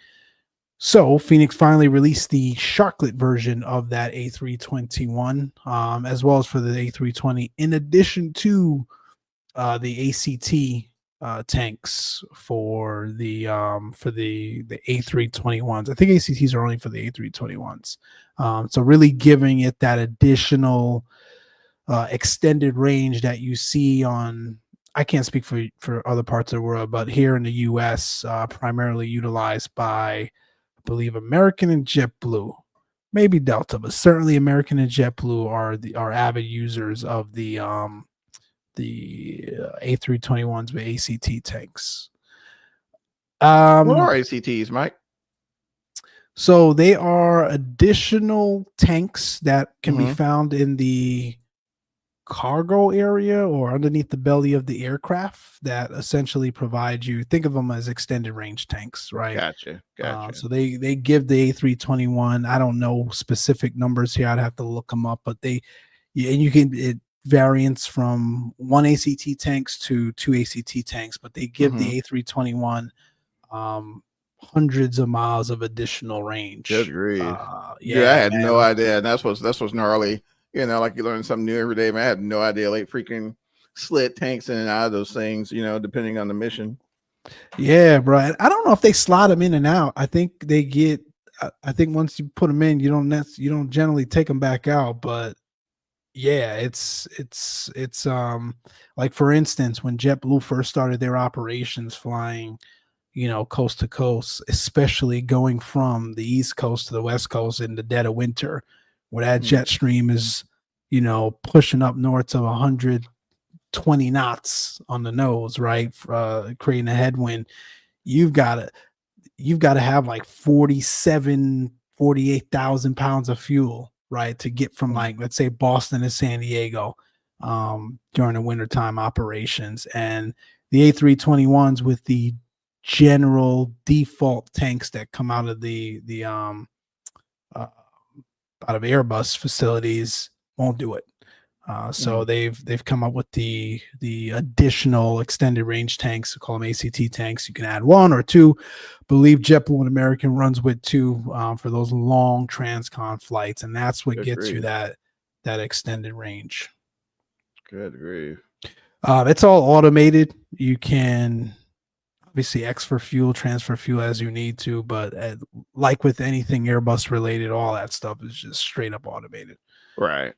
So Phoenix finally released the sharklet version of that A321, as well as for the A320, in addition to the ACT tanks for the A321s. I think ACTs are only for the A321s. So really giving it that additional extended range that you see on. I can't speak for other parts of the world, but here in the U.S., primarily utilized by, I believe, American and JetBlue, maybe Delta, but certainly American and JetBlue are avid users of the A321s with ACT tanks. What are ACTs, Mike? So they are additional tanks that can be found in the cargo area or underneath the belly of the aircraft that essentially provide you, think of them as extended range tanks, right? Gotcha. So they give the A321, I don't know specific numbers here, I'd have to look them up, but it variants from 1 ACT tanks to 2 ACT tanks, but they give the A321 hundreds of miles of additional range. Good grief. I had no idea. And that's what's gnarly. Like you learn something new every day, man. I had no idea, like freaking slid tanks in and out of those things, depending on the mission. Yeah, bro. I don't know if they slide them in and out. I think they get. I think once you put them in, you don't generally take them back out. But yeah, it's like, for instance, when JetBlue first started their operations flying, coast to coast, especially going from the East Coast to the West Coast in the dead of winter, where that jet stream is, pushing up north of 120 knots on the nose, right? Creating a headwind. You've got to have like 48,000 pounds of fuel, right? To get from, like, let's say Boston to San Diego during the wintertime operations. And the A321s with the general default tanks that come out of out of Airbus facilities won't do it. So they've come up with the additional extended range tanks. We call them ACT tanks. You can add 1 or 2. Believe JetBlue and American runs with 2 for those long transcon flights, and that's what gets you that extended range. Good grief. It's all automated. You can obviously extra fuel, transfer fuel as you need to, but like with anything Airbus related, all that stuff is just straight up automated. Right.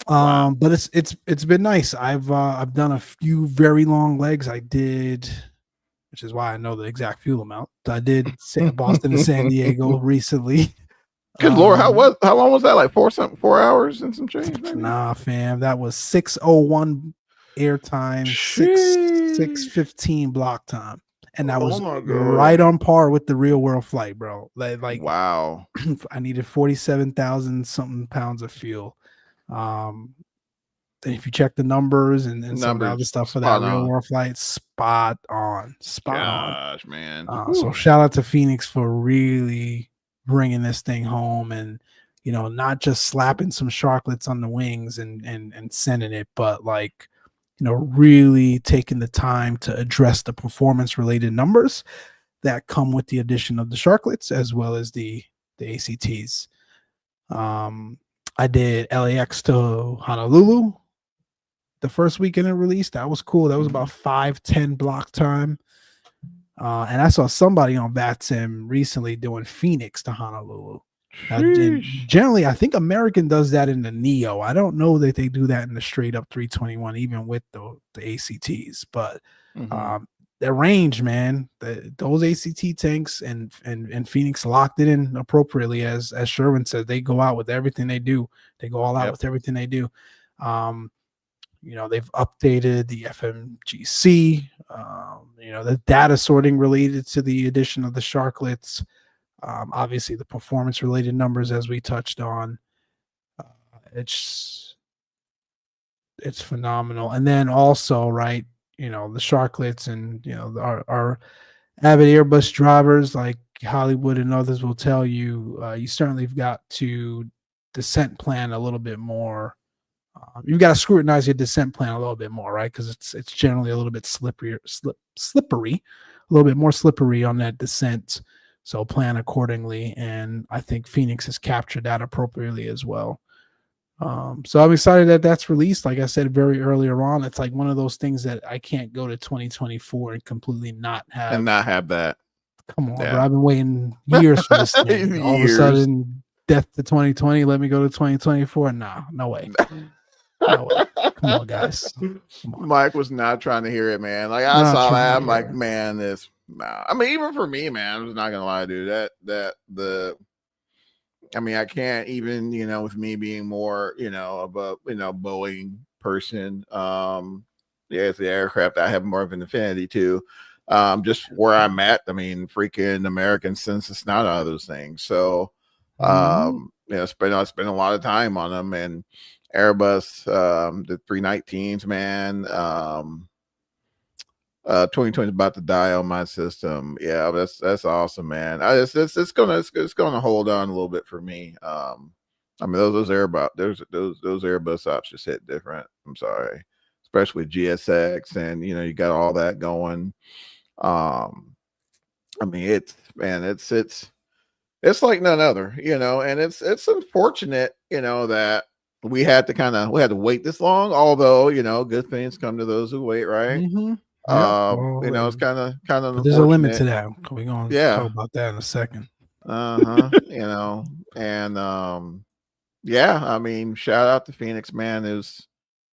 Wow. But it's been nice. I've done a few very long legs. I did, which is why I know the exact fuel amount. I did Boston to San Diego recently. Good Lord, how long was that? Like 4 hours and some change? Maybe? Nah, fam, that was 6:01 airtime, 6:15 block time, and that was right on par with the real world flight, bro. Like wow. I needed 47,000 something pounds of fuel. If you check the numbers and some of the other stuff for that real world flight, spot on. Gosh, man. So shout out to Phoenix for really bringing this thing home, and not just slapping some sharklets on the wings and sending it, but like really taking the time to address the performance related numbers that come with the addition of the sharklets as well as the ACTs. I did LAX to Honolulu the first weekend it released. That was cool. That was about 5:10 block time. And I saw somebody on VATSIM recently doing Phoenix to Honolulu. Generally, I think American does that in the Neo. I don't know that they do that in the straight up 321, even with the ACTs. But the range, man, those ACT tanks and Phoenix locked it in appropriately, as Sherwin said. They go out with everything they do. They go all out with everything they do. They've updated the FMGC, the data sorting related to the addition of the sharklets, obviously the performance related numbers as we touched on. It's phenomenal. And then also, right, the sharklets and, our avid Airbus drivers like Hollywood and others will tell you, you certainly have got to descent plan a little bit more. You've got to scrutinize your descent plan a little bit more, right? Because it's generally a little bit slippery, a little bit more slippery on that descent. So plan accordingly, and I think Phoenix has captured that appropriately as well. So I'm excited that that's released. Like I said very earlier on, it's like one of those things that I can't go to 2024 and completely not have that. Come on, bro! I've been waiting years for this thing. All of a sudden, death to 2020. Let me go to 2024. Nah, no way. No way. Come on, guys. Come on. Mike was not trying to hear it, man. Like I saw that, I'm like, man, this. Nah. I mean, even for me, man, I'm just not gonna lie, dude. I mean, I can't even, with me being more, of a, Boeing person. It's the aircraft I have more of an affinity to. Just where I'm at. I mean, freaking American Census, not out of those things. So, spend a lot of time on them, and Airbus, the 319s, man. 2020 is about to die on my system. Yeah, that's awesome, man. It's gonna hold on a little bit for me. I mean, those Airbus ops just hit different. I'm sorry, especially with GSX, and you got all that going. I mean, it's like none other, and it's unfortunate, that we had to wait this long. Although, good things come to those who wait, right? Mm-hmm. It's kind of there's a limit to that. We're gonna talk about that in a second. And I mean, shout out to Phoenix, man.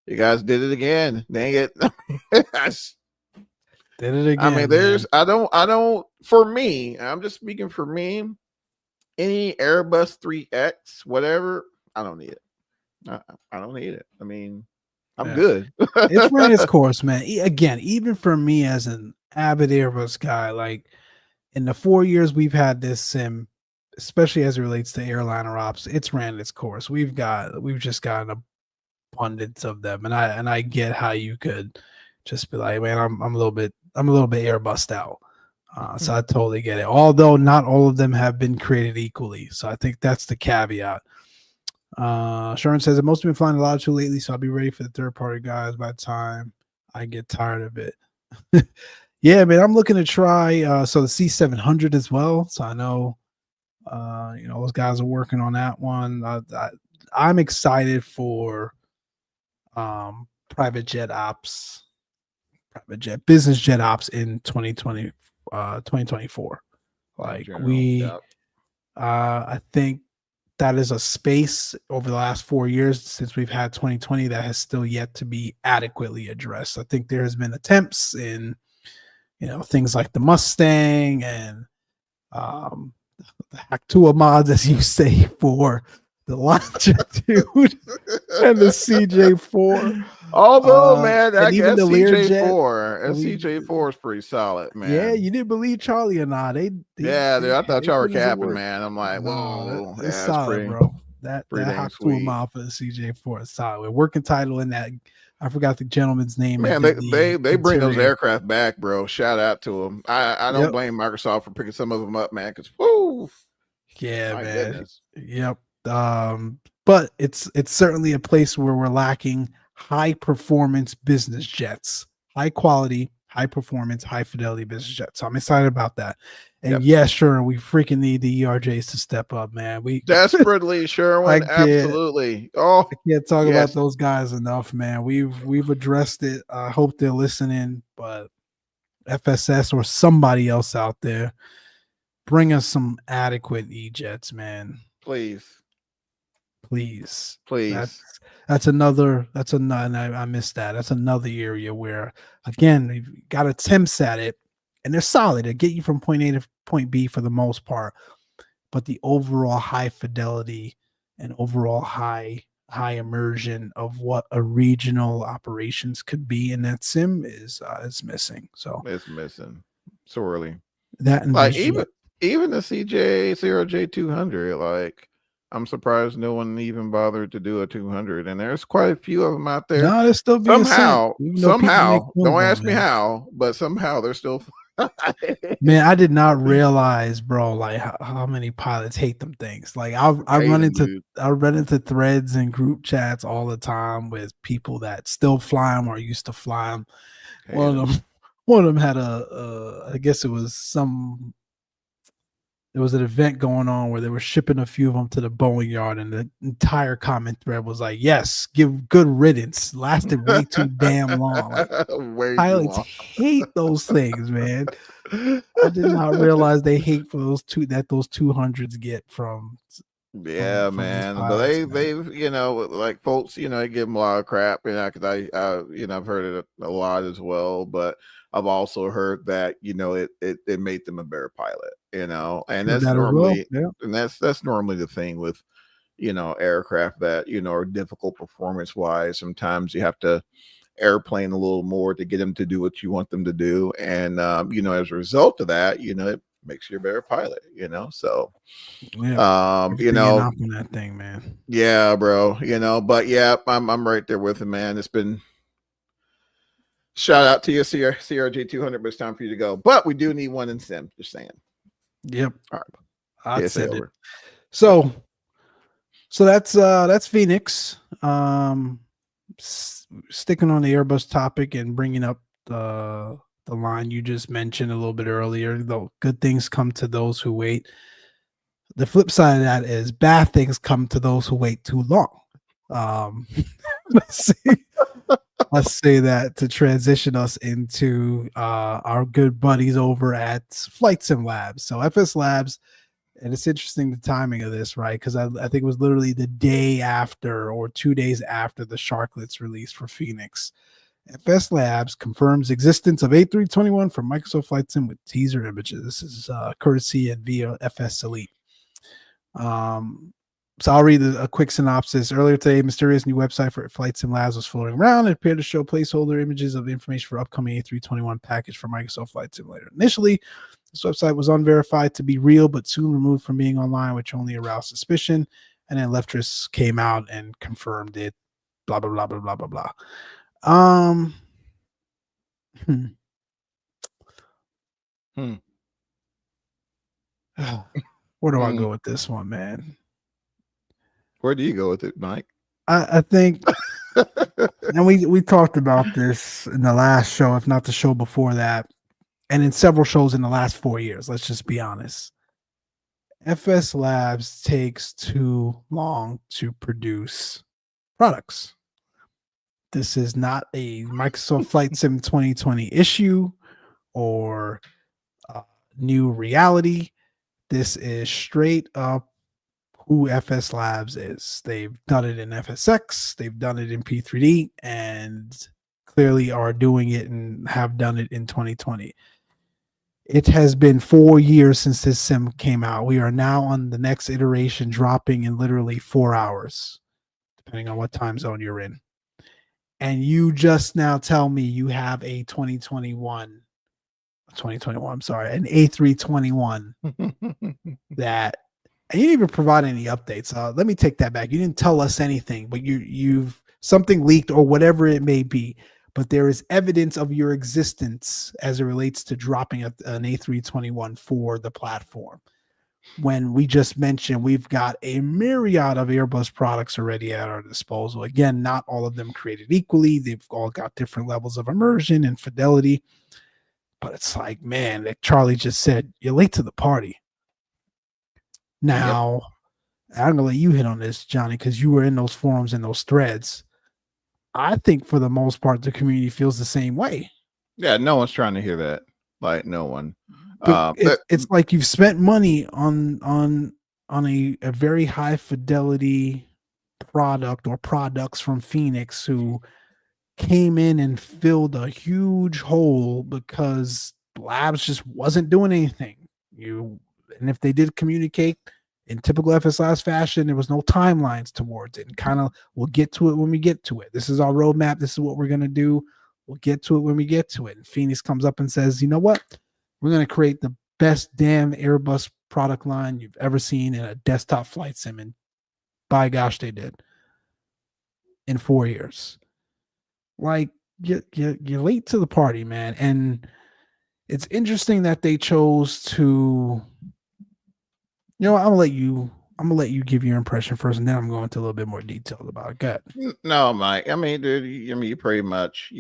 You guys did it again. Dang it. Did it again. I mean, I don't for me, I'm just speaking for me, any Airbus 3X, whatever, I don't need it. I don't need it. I mean, I'm good. It's ran its course, man. Again, even for me as an avid Airbus guy, like in the 4 years we've had this sim, especially as it relates to airliner ops, it's ran its course. We've just got an abundance of them, and I get how you could just be like, man, I'm a little bit Airbused out. So I totally get it. Although not all of them have been created equally, so I think that's the caveat. Sharon says, I've mostly been flying a lot too lately, so I'll be ready for the third party guys by the time I get tired of it. Yeah, man, I'm looking to try so the C700 as well. So I know those guys are working on that one. I'm excited for private jet ops, business jet ops in 2024. In Like general, yep. I think that is a space over the last 4 years since we've had 2020 that has still yet to be adequately addressed. I think there has been attempts in, things like the Mustang and um, the Hack mods, as you say, for the longitude and the CJ4. Although, man, And that even the Learjet. SCJ4 is pretty solid, Yeah, man. you didn't believe Charlie or not. Yeah, dude, I thought They y'all were put in some capping, work. man. I'm like, No, whoa, it's yeah, it's solid, pretty, bro. That pretty dang Hawk Tool sweet. mod for the CJ4 is solid. Working title in that. I forgot the gentleman's name that Man, did the they bring those interior. aircraft back, bro. Shout out to them. I don't Yep. blame Microsoft for picking some of them up, man. Because whoo, Yeah, my man. goodness. Yep. But it's certainly a place where we're lacking high performance business jets, high quality, high performance, high fidelity business jets. So I'm excited about that. And Yep. yeah, sure, we freaking need the ERJs to step up, man. We Desperately, Sherwin. I can't Absolutely. Oh, I can't talk about yes. those guys enough, man. We've addressed it. I hope they're listening, but FSS or somebody else out there, bring us some adequate E-jets, man. Please. Please. Please. That's another I missed that. That's another area where again we've got attempts at it and they're solid. They get you from point A to point B for the most part. But the overall high fidelity and overall high immersion of what a regional operations could be in that sim is missing. So It's missing sorely. that and Like BizJet. even the CJ0J200, like I'm surprised no one even bothered to do a 200, and there's quite a few of them out there. No, they're still being sent. Even though people make Somehow, fun of don't them, ask me man. how, but somehow they're still. Man, I did not realize, bro, like how many pilots hate them things. Like I Hate run 'em, into dude. threads and group chats all the time with people that still fly them or used to fly them. Hate 'em. One of them had I guess it was there was an event going on where they were shipping a few of them to the Boeing yard, and the entire comment thread was like, "Yes, give good riddance." Lasted way too damn long. Like Way too pilots long. hate those things, man. I did not realize they hate for those 200s get from Yeah, from these man. But pilots, man. they like folks, they give them a lot of crap, because I've heard it a lot as well. But I've also heard that it made them a better pilot, and Heard that's that as well. normally Yeah, that's normally the thing with aircraft that are difficult performance wise. Sometimes you have to airplane a little more to get them to do what you want them to do, and as a result of that, it makes you a better pilot. So yeah. Being off on that thing, man. yeah, bro. But yeah, I'm right there with him, man. It's been shout out to your CRG 200, but it's time for you to go. But we do need one in sim. Just saying. Yep. All right, I'd send it. over. So that's Phoenix. Sticking on the Airbus topic and bringing up the line you just mentioned a little bit earlier. Though good things come to those who wait. The flip side of that is bad things come to those who wait too long. Let's say that to transition us into our good buddies over at Flight Sim Labs. So FS Labs, and it's interesting the timing of this, right? Because I think it was literally the day after or 2 days after the Sharklets release for Phoenix. FS Labs confirms existence of A321 from Microsoft Flight Sim with teaser images. This is courtesy and via FS Elite. So I'll read a quick synopsis. Earlier today, a mysterious new website for Flight Sim Labs was floating around. It appeared to show placeholder images of information for upcoming A321 package for Microsoft Flight Simulator. Initially, this website was unverified to be real, but soon removed from being online, which only aroused suspicion. And then Leftress came out and confirmed it. Blah blah blah blah blah blah blah. Where do I go with this one, man? Where do you go with it, Mike? I think, and we talked about this in the last show, if not the show before that, and in several shows in the last 4 years. Let's just be honest. FS Labs takes too long to produce products. This is not a Microsoft Flight Sim 2020 issue or new reality. This is straight up who FS Labs is. They've done it in FSX, they've done it in P3D, and clearly are doing it and have done it in 2020. It has been 4 years since this sim came out. We are now on the next iteration, dropping in literally 4 hours, depending on what time zone you're in. And you just now tell me you have a 2021, I'm sorry, an A321 that, and you didn't even provide any updates. Let me take that back. You didn't tell us anything, but you've something leaked or whatever it may be. But there is evidence of your existence as it relates to dropping an A321 for the platform. When we just mentioned we've got a myriad of Airbus products already at our disposal. Again, not all of them created equally. They've all got different levels of immersion and fidelity. But it's like, man, like Charlie just said, you're late to the party. Now, yep. I'm going to let you hit on this, Johnny, because you were in those forums and those threads. I think for the most part, the community feels the same way. Yeah, no one's trying to hear that. Like, no one. But it's like you've spent money on a very high fidelity product or products from Phoenix who came in and filled a huge hole because Labs just wasn't doing anything. And if they did communicate in typical FSLabs fashion, there was no timelines towards it. And kind of, we'll get to it when we get to it. This is our roadmap. This is what we're going to do. We'll get to it when we get to it. And Phoenix comes up and says, you know what? We're going to create the best damn Airbus product line you've ever seen in a desktop flight sim. And by gosh, they did. In 4 years. Like, you're late to the party, man. And it's interesting that they chose to, I'm gonna let you give your impression first, and then I'm going into a little bit more details about it. Go ahead. No, Mike. I mean, dude, you pretty much,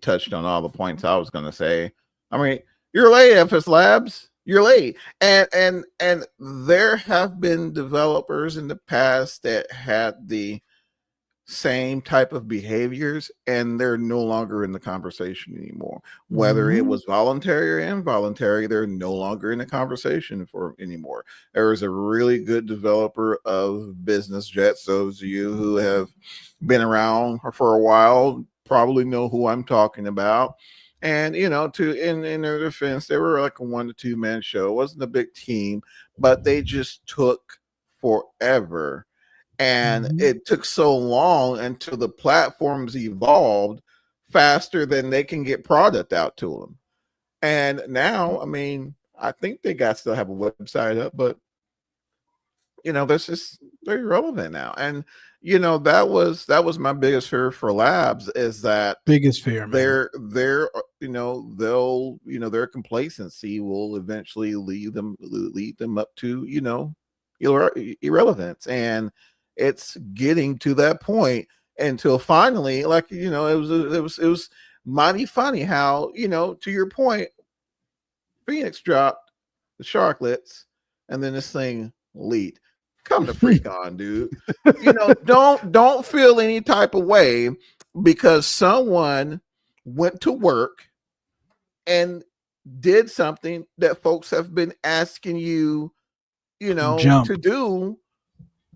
touched on all the points I was gonna say. I mean, you're late, FS Labs. You're late. And there have been developers in the past that had the same type of behaviors, and they're no longer in the conversation anymore. Whether it was voluntary or involuntary, they're no longer in the conversation for anymore. There is a really good developer of business jets. Those of you who have been around for a while probably know who I'm talking about. And in their defense, they were like a 1 to 2 man show. It wasn't a big team, but they just took forever. And it took so long until the platforms evolved faster than they can get product out to them. And now, I mean, I think they still have a website up, but that's just, they're irrelevant now. And that was my biggest fear for Labs, is that biggest fear, man. Their complacency will eventually lead them up to irrelevance. And it's getting to that point until finally, like, it was mighty funny how, to your point, Phoenix dropped the Sharklets and then this thing leaked. Come to freak on, dude. Don't feel any type of way because someone went to work and did something that folks have been asking you, to do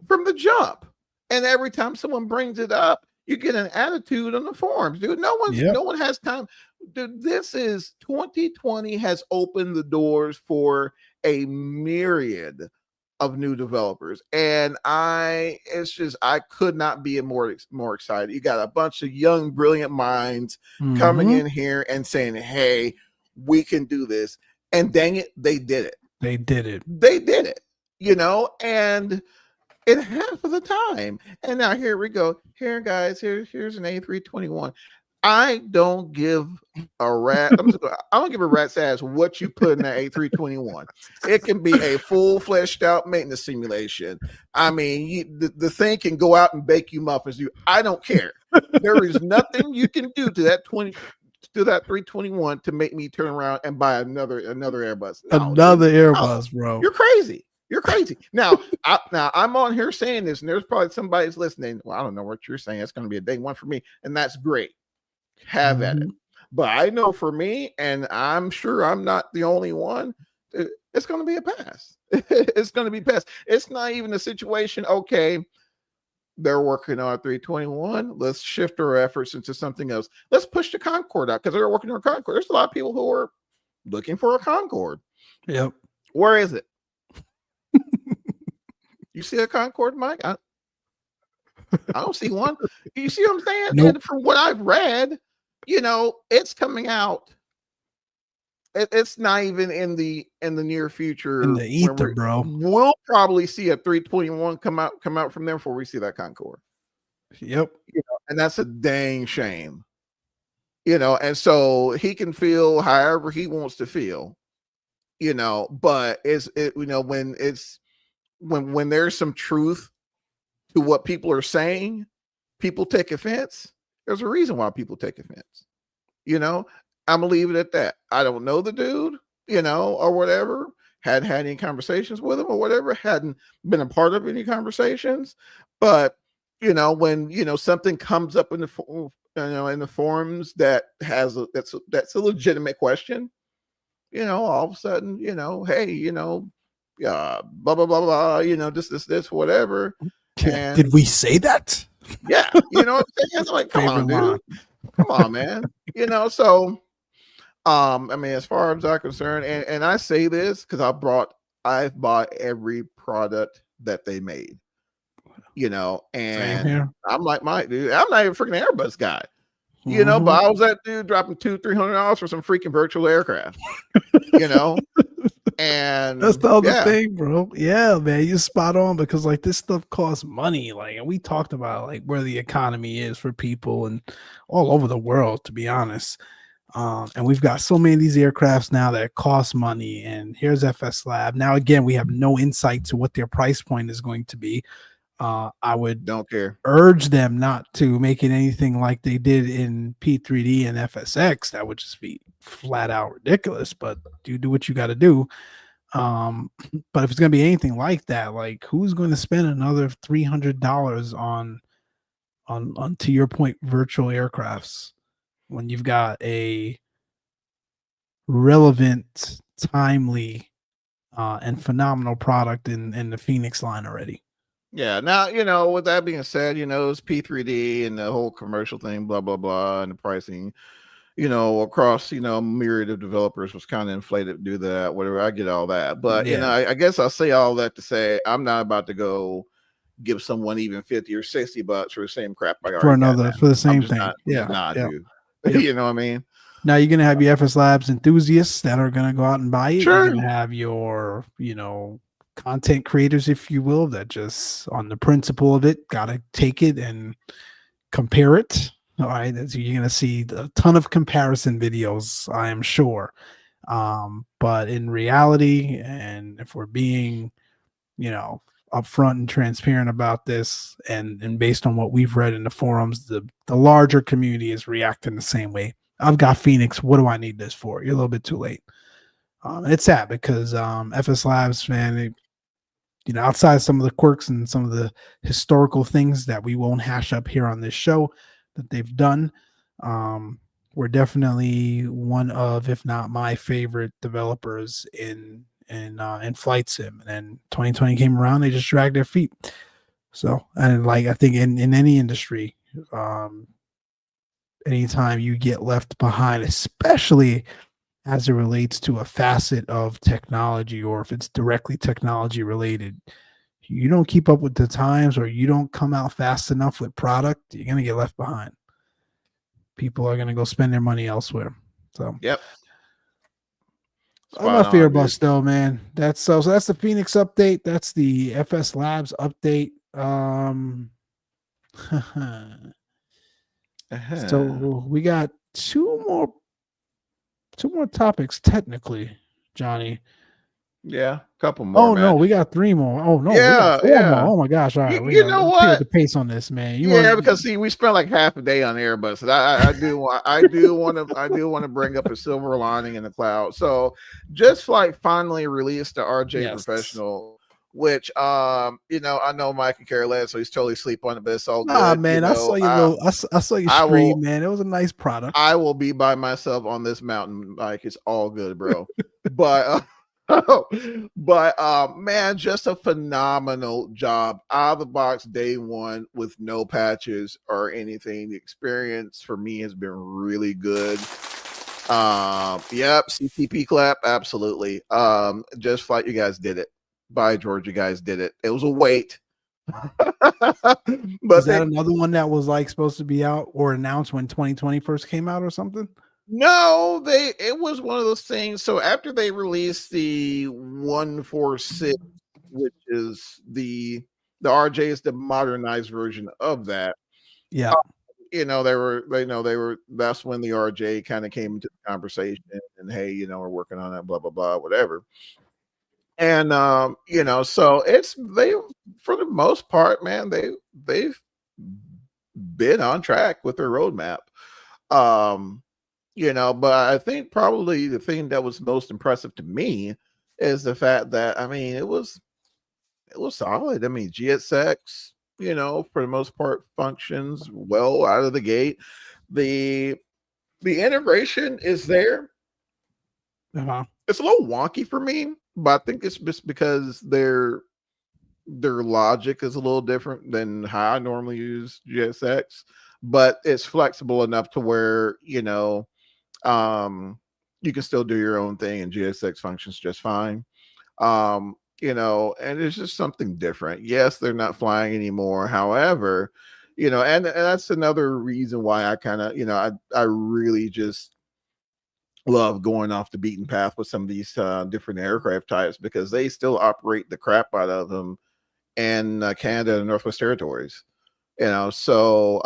from the jump. And every time someone brings it up, you get an attitude on the forums, dude. No one has time. Dude, this is 2020 has opened the doors for a myriad of new developers. And I could not be more excited. You got a bunch of young, brilliant minds coming in here and saying, hey, we can do this. And dang it, they did it. They did it. And in half of the time. And now here we go. Here, guys, here's an A321. I don't give a rat. I don't give a rat's ass what you put in that A321. It can be a full fleshed out maintenance simulation. I mean, the thing can go out and bake you muffins. I don't care. There is nothing you can do to that 321 to make me turn around and buy another Airbus. No, another Airbus, bro. You're crazy. You're crazy. Now, I'm on here saying this, and there's probably somebody's listening. Well, I don't know what you're saying. It's going to be a day one for me, and that's great. Have at it. But I know for me, and I'm sure I'm not the only one, it's going to be a pass. It's going to be pass. It's not even a situation, okay, they're working on a 321. Let's shift our efforts into something else. Let's push the Concorde out because they're working on a Concorde. There's a lot of people who are looking for a Concorde. Yep. Where is it? You see a Concorde, Mike? I don't see one. You see what I'm saying? Nope. And from what I've read, it's coming out. It's not even in the near future. In the ether, bro. We'll probably see a 321 come out from there before we see that Concorde. Yep. And that's a dang shame. And so he can feel however he wants to feel. But when there's some truth to what people are saying, people take offense. There's a reason why people take offense. I'm gonna leave it at that. I don't know the dude, or whatever. Hadn't had any conversations with him or whatever. Hadn't been a part of any conversations. But when something comes up in the forums that that's a legitimate question, all of a sudden, hey, blah blah blah blah, this whatever. And did we say that? Yeah, what I'm saying? It's like, come on, dude. Come on, man. So I mean, as far as I'm concerned, and I say this because I've bought every product that they made. And I'm like, Mike, dude, I'm not even a freaking Airbus guy. But I was that dude dropping $200-$300 for some freaking virtual aircraft. And that's the other thing, bro. Yeah, man, you're spot on because like this stuff costs money. Like, and we talked about like where the economy is for people and all over the world, to be honest. And we've got so many of these aircrafts now that cost money. And here's FS Lab. Now, again, we have no insight to what their price point is going to be. I would don't care. Urge them not to make it anything like they did in P3D and FSX. That would just be flat out ridiculous. But you do what you got to do. But if it's going to be anything like that, like who's going to spend another $300 on to your point virtual aircrafts when you've got a relevant, timely, and phenomenal product in the Phoenix line already? Yeah. Now, with that being said, it's P3D and the whole commercial thing, blah, blah, blah, and the pricing, across, myriad of developers was kind of inflated to do that, whatever. I get all that. But, I guess I'll say all that to say I'm not about to go give someone even $50 or $60 for the same crap I already for the same thing. Dude. You know what I mean? Now you're going to have your FS Labs enthusiasts that are going to go out and buy it. Sure. You're going to have your, content creators, if you will, that just on the principle of it, got to take it and compare it. All right. So you're going to see a ton of comparison videos, I am sure. But in reality, and if we're being, upfront and transparent about this, and based on what we've read in the forums, the larger community is reacting the same way. I've got Phoenix. What do I need this for? You're a little bit too late. It's sad because FS Labs, man, outside some of the quirks and some of the historical things that we won't hash up here on this show that they've done, we're definitely one of, if not my favorite developers in flight sim. And then 2020 came around, they just dragged their feet. So, and like I think in any industry, anytime you get left behind, especially as it relates to a facet of technology, or if it's directly technology related, you don't keep up with the times or you don't come out fast enough with product, you're going to get left behind. People are going to go spend their money elsewhere. So, yep. I'm not fear bust though, man. That's so that's the Phoenix update. That's the FS Labs update. So we got two more topics technically, Johnny. Yeah, a couple more, Oh man. no, we got three more. Oh no, we got Yeah, four more. Oh my gosh! All right, we you got know to pick up what? the pace on this, man. You Yeah, want because see, we spent like half a day on Airbus, and I do want to bring up a silver lining in the cloud. So, just like finally released the RJ yes. Professional, which you know, I know Mike can care less, so he's totally sleep on it, but it's all Nah, good. man, You I saw know, your little, I saw your I stream, will man. It was a nice product. I will be by myself on this mountain, Mike. It's all good, bro. But man, just a phenomenal job out of the box day one with no patches or anything. The experience for me has been really good. Yep, CTP clap, absolutely. Just like you guys did it. By George, you guys did it. It was a wait. But was that they, another one that was like supposed to be out or announced when 2020 first came out or something? No, it was one of those things. So after they released the 146, which is the RJ is the modernized version of that. Yeah. You know, that's when the RJ kind of came into the conversation and hey, you know, we're working on that, blah, blah, blah, whatever. And you know, so they for the most part, man, they've been on track with their roadmap. You know, but I think probably the thing that was most impressive to me is the fact that I mean it was solid. I mean, GSX, you know, for the most part functions well out of the gate. The integration is there. It's a little wonky for me, but I think it's just because their logic is a little different than how I normally use GSX, but it's flexible enough to where, you know, you can still do your own thing and GSX functions just fine. You know, and it's just something different. Yes, they're not flying anymore. However, you know, and that's another reason why I kind of, you know, I really just love going off the beaten path with some of these different aircraft types because they still operate the crap out of them in Canada and Northwest Territories. You know, so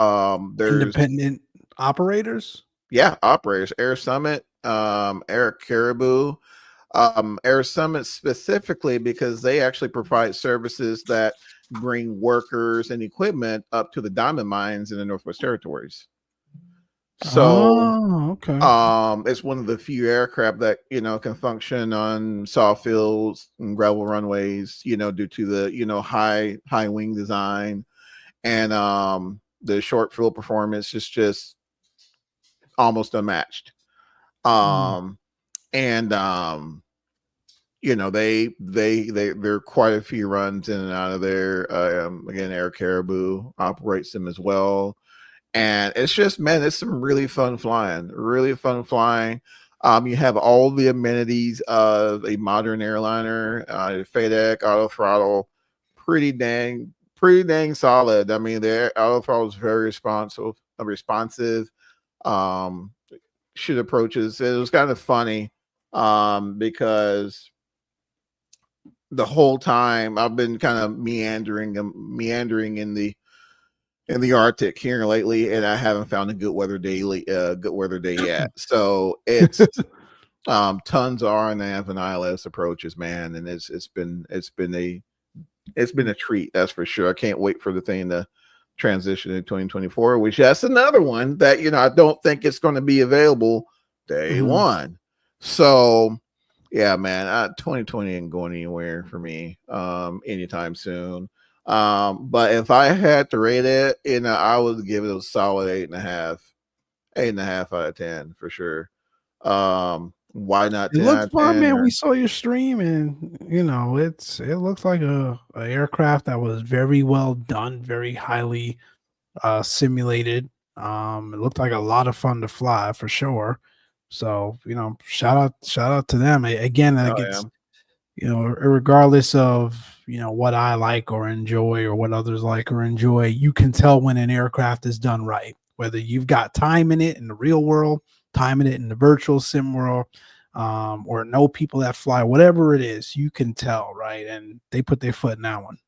there's independent operators. Yeah, operators. Air Summit, Air Caribou, Air Summit specifically because they actually provide services that bring workers and equipment up to the diamond mines in the Northwest Territories. So, okay. It's one of the few aircraft that you know can function on soft fields and gravel runways. You know, due to the high wing design and the short field performance is just almost unmatched. And you know, there are quite a few runs in and out of there. Again, Air Caribou operates them as well. And it's just, man, it's some really fun flying. You have all the amenities of a modern airliner, FedEx, auto throttle, pretty dang solid. I mean, the auto throttle is very responsive. Shoot approaches. It was kind of funny because the whole time I've been kind of meandering in the Arctic here lately, and I haven't found a good weather day yet. So it's tons of RNAV and ILS approaches, man, and it's been a treat, that's for sure. I can't wait for the thing to transition in 2024, which that's another one that I don't think it's going to be available day one. So yeah, man, 2020 ain't going anywhere for me anytime soon. But if I had to rate it, I would give it a solid 8.5 out of 10 for sure. Why not 10 It looks fun, man. or... We saw your stream, and it looks like a aircraft that was very well done, very highly simulated. It looked like a lot of fun to fly for sure. So shout out to them again. Regardless of what I like or enjoy or what others like or enjoy, you can tell when an aircraft is done right, whether you've got time in it in the real world, time in it in the virtual sim world, or know people that fly, whatever it is, you can tell, right? And they put their foot in that one.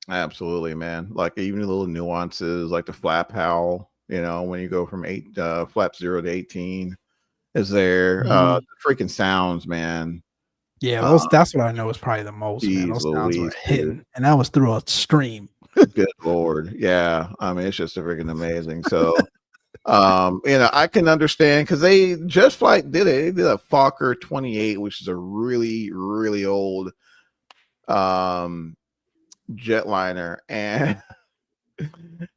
Absolutely, man. Like even the little nuances, like the flap howl, You know, when you go from flap 0 to 18, is there Mhm. freaking sounds, man. Yeah, Uh, that's what I know is probably the most, man. Jeez Those sounds were Louise, dude. hitting, and that was through a stream. Good Lord. Yeah. I mean, it's just freaking amazing. So, you know, I can understand because they just like they did a Fokker 28, which is a really, really old jetliner. And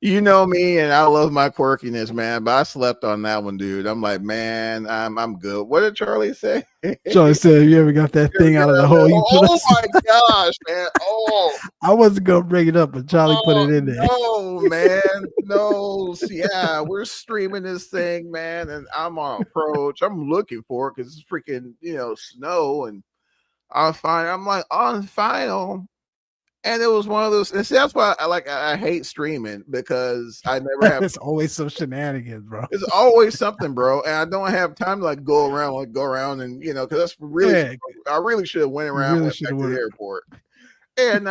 you know me, and I love my quirkiness, man. But I slept on that one, dude. I'm like, man, I'm good. What did Charlie say? Charlie said, "You ever got that thing out of the hole? You put Oh us." my gosh, man! Oh, I wasn't gonna bring it up, but Charlie put it in there. no, man, no. Yeah, we're streaming this thing, man, and I'm on approach. I'm looking for it because it's freaking, you know, snow, and I'm like on final. And it was one of those, and see, that's why I hate streaming because I never have. It's always some shenanigans, bro. It's always something, bro, and I don't have time to like go around, and you know, because that's really, Yeah, I really should have went around, really went should back have to the went. airport, and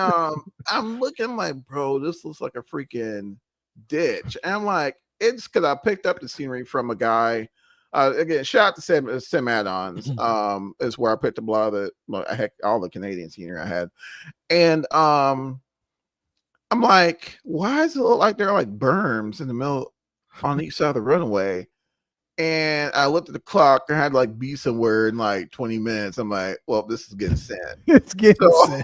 I'm looking like, bro, this looks like a freaking ditch, and I'm like, it's because I picked up the scenery from a guy. Again, shout out to Sim Add-ons. Is where I picked up a lot of all the Canadian scenery I had. And I'm like, why does it look like there are like berms in the middle on each side of the runway? And I looked at the clock and I had to like be somewhere in like 20 minutes. I'm like, well, this is getting sent. It's getting So,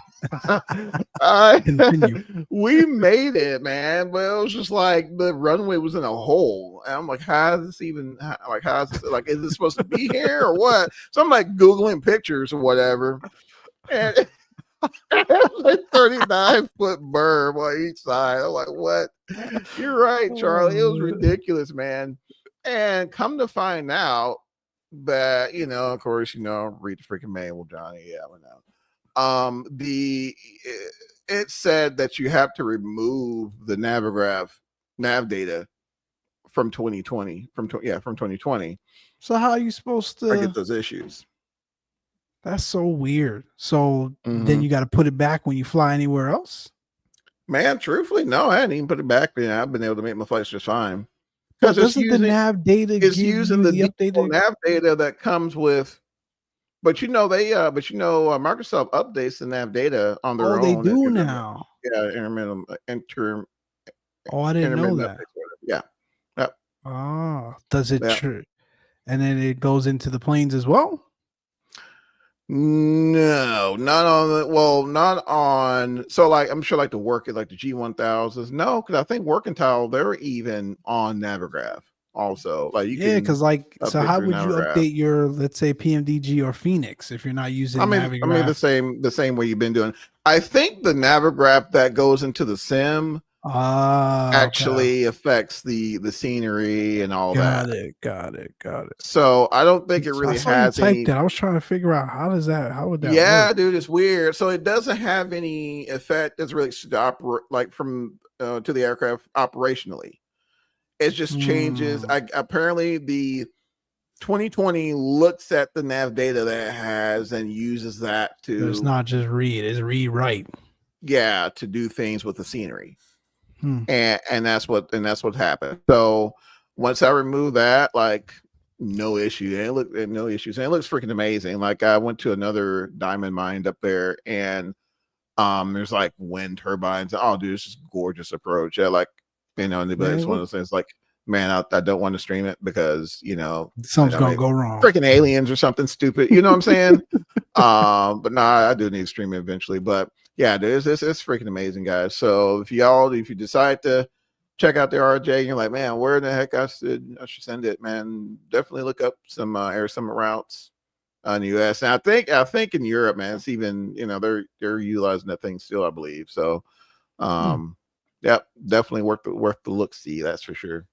Continue. we made it, man, but it was just like the runway was in a hole. And I'm like, how is this even how is this like, is this supposed to be here or what? So I'm like Googling pictures or whatever. And like 39-foot berm on each side. I'm like, what? You're right, Charlie. It was ridiculous, man. And come to find out that, you know, of course, you know, read the freaking manual, Johnny. Yeah, I know. It said that you have to remove the nav data from 2020 from 2020. So how are you supposed to get those issues? That's so weird. So then you got to put it back when you fly anywhere else? Man, truthfully, no, I hadn't even put it back. I've been able to make my flights just fine. Because doesn't the nav data it's using the updated nav data that comes with, but you know Microsoft updates the nav data on their own. Oh, they do now. Yeah, Oh, I didn't know that. Yeah. Yep. Oh, does it true? And then it goes into the planes as well? No, not on. So like, I'm sure like the work like the G1000s. No, because I think Workentile they're even on Navigraph also. Like you can, because like, so how would you update your, let's say, PMDG or Phoenix if you're not using Navigraph? I mean the same way you've been doing. I think the Navigraph that goes into the sim actually affects the scenery and all that. Got it. So I don't think it really has any. I was trying to figure out how would that work? Dude, it's weird. So it doesn't have any effect that's really to operate like from to the aircraft operationally. It just changes. Apparently the 2020 looks at the nav data that it has and uses that to. It's not just read; it's rewrite. Yeah, to do things with the scenery. And that's what happened. So once I removed that, like no issue, no issues, and it looks freaking amazing. Like I went to another diamond mine up there, and there's like wind turbines. Oh, dude, it's just gorgeous approach. Yeah, like but it's one of those things. Like, man, I don't want to stream it because something's gonna go wrong. Freaking aliens or something stupid. You know what I'm saying? But I do need to stream it eventually. But yeah, dude, it's freaking amazing, guys. So if you decide to check out the RJ and you're like, man, where the heck I should send it, man, definitely look up some Air Summit routes in the US. And I think in Europe, man, it's even, they're utilizing that thing still, I believe. So yeah, definitely worth the look see, that's for sure.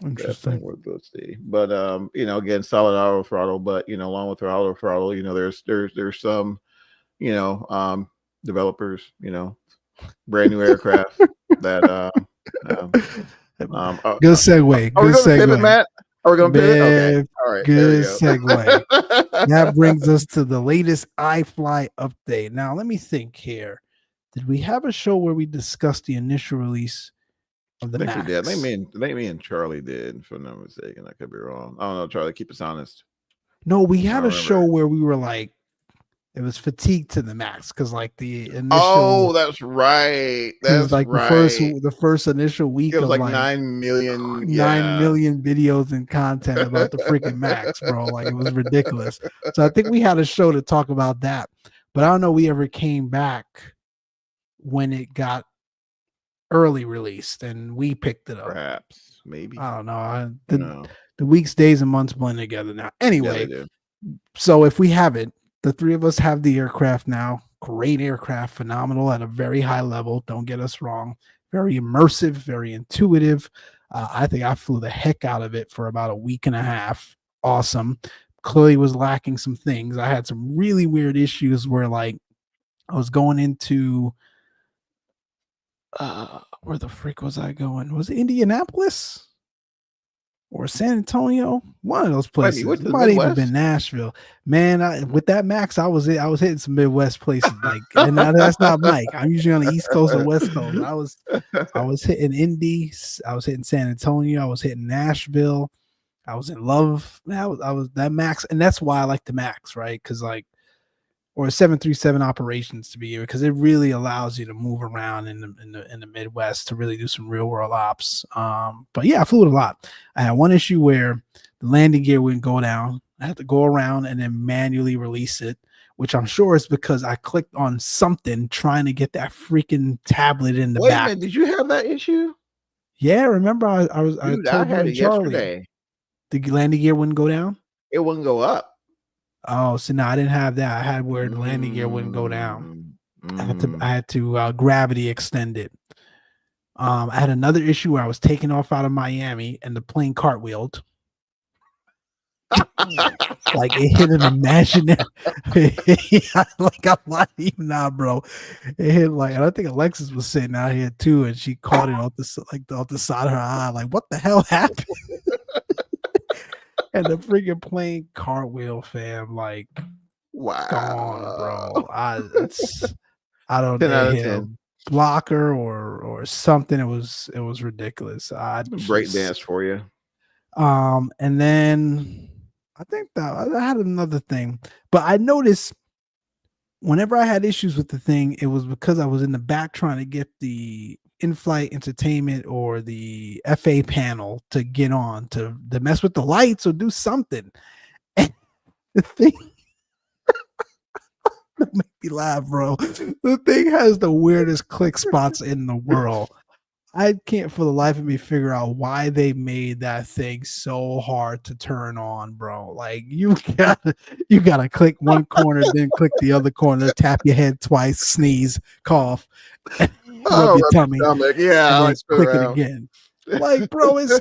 Interesting. Worth the look see. But again, solid auto throttle, but along with the auto throttle, there's some developers, brand new aircraft that good segue. Good segue. Pivot, Matt? Are we going to pivot? Okay. All right. Good segue. That brings us to the latest iFly update. Now, let me think here. Did we have a show where we discussed the initial release? of the I think we did. Max. I think me and Charlie did, if I'm not mistaken. I could be wrong. I don't know, Charlie. Keep us honest. No, we I had don't a show remember. where we were like, it was fatigue to the max because like the Oh, initial, that's right. because That's like right. the first initial It week was of like like 9 million. 9 Yeah. million videos and content about the freaking Max, bro. Like it was ridiculous. So I think we had a show to talk about that, but I don't know we ever came back when it got early released and we picked it up. Perhaps. Maybe. I don't know. No. The weeks, days, and months blend together now. Yeah, Anyway, they do. so if we have it, the three of us have the aircraft now. Great aircraft, phenomenal at a very high level. Don't get us wrong. Very immersive, very intuitive. I think I flew the heck out of it for about a week and a half. Awesome. Clearly was lacking some things. I had some really weird issues where like I was going into where the freak was I going? Was it Indianapolis? Or San Antonio, one of those Wait, you went places. It to the might even been Midwest? Nashville. Man, with that Max, I was hitting some Midwest places. Like, and that's not Mike. I'm usually on the East Coast or West Coast. I was hitting Indy. I was hitting San Antonio. I was hitting Nashville. I was in love. Man, I was that Max, and that's why I like the Max, right? Because like, or 737 operations to be here, because it really allows you to move around in the Midwest to really do some real world ops. But yeah, I flew it a lot. I had one issue where the landing gear wouldn't go down. I had to go around and then manually release it, which I'm sure is because I clicked on something trying to get that freaking tablet in the Wait a back. minute, did you have that issue? Yeah, remember I Dude, I told you had and it Charlie yesterday. the landing gear wouldn't go down. It wouldn't go up. Oh, so no, I didn't have that. I had where the landing gear wouldn't go down. I Mm. had to gravity extend it. I had another issue where I was taking off out of Miami and the plane cartwheeled. Like it hit an imaginary. Like I'm not even now, bro. It hit like, and I think Alexis was sitting out here too, and she caught it off the side of her eye. Like, what the hell happened? And the freaking plane cartwheel, fam. Like, Wow. gone, bro. I don't 10 out of hit 10. a blocker or something. It was ridiculous. Break dance for you. And then I think that I had another thing, but I noticed whenever I had issues with the thing, it was because I was in the back trying to get the in-flight entertainment or the FA panel to get on to mess with the lights or do something. And the thing that make me laugh, bro. The thing has the weirdest click spots in the world. I can't for the life of me figure out why they made that thing so hard to turn on, bro. Like you gotta click one corner, then click the other corner, tap your head twice, sneeze, cough, rub your tummy, yeah, and then like click it again. Like, bro, it's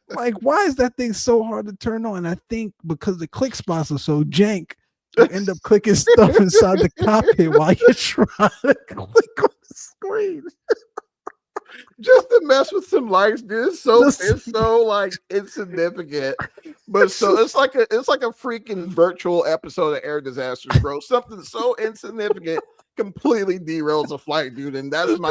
like, why is that thing so hard to turn on? I think because the click spots are so jank, you end up clicking stuff inside the cockpit while you're trying to click on the screen. Just to mess with some lights, dude. It's so like insignificant, but so it's like a freaking virtual episode of Air Disasters, bro. Something so insignificant completely derails a flight, dude. And that's been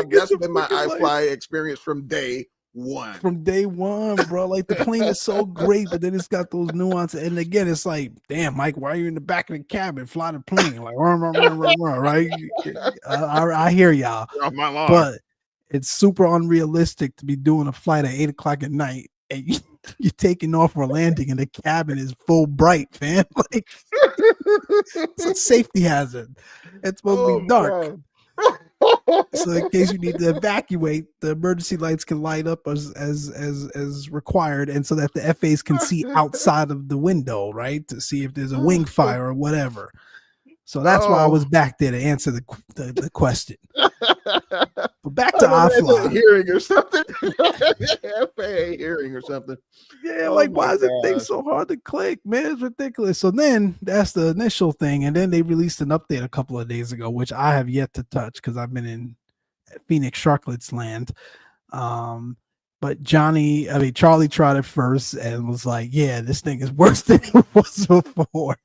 my iFly experience from day one. From day one, bro. Like the plane is so great, but then it's got those nuances. And again, it's like, damn, Mike, why are you in the back of the cabin? Fly the plane, like right? I hear y'all, but it's super unrealistic to be doing a flight at 8 o'clock at night and you're taking off for landing and the cabin is full bright, fam. Like it's a safety hazard. It's supposed to be dark. So in case you need to evacuate, the emergency lights can light up as required, and so that the FAs can see outside of the window, right, to see if there's a wing fire or whatever. So that's why I was back there to answer the question. But back to iFly. Hearing or something. FAA hearing or something. Yeah, like why is it thing so hard to click? Man, it's ridiculous. So then that's the initial thing. And then they released an update a couple of days ago, which I have yet to touch because I've been in Phoenix Sharklets land. But Charlie tried it first and was like, yeah, this thing is worse than it was before.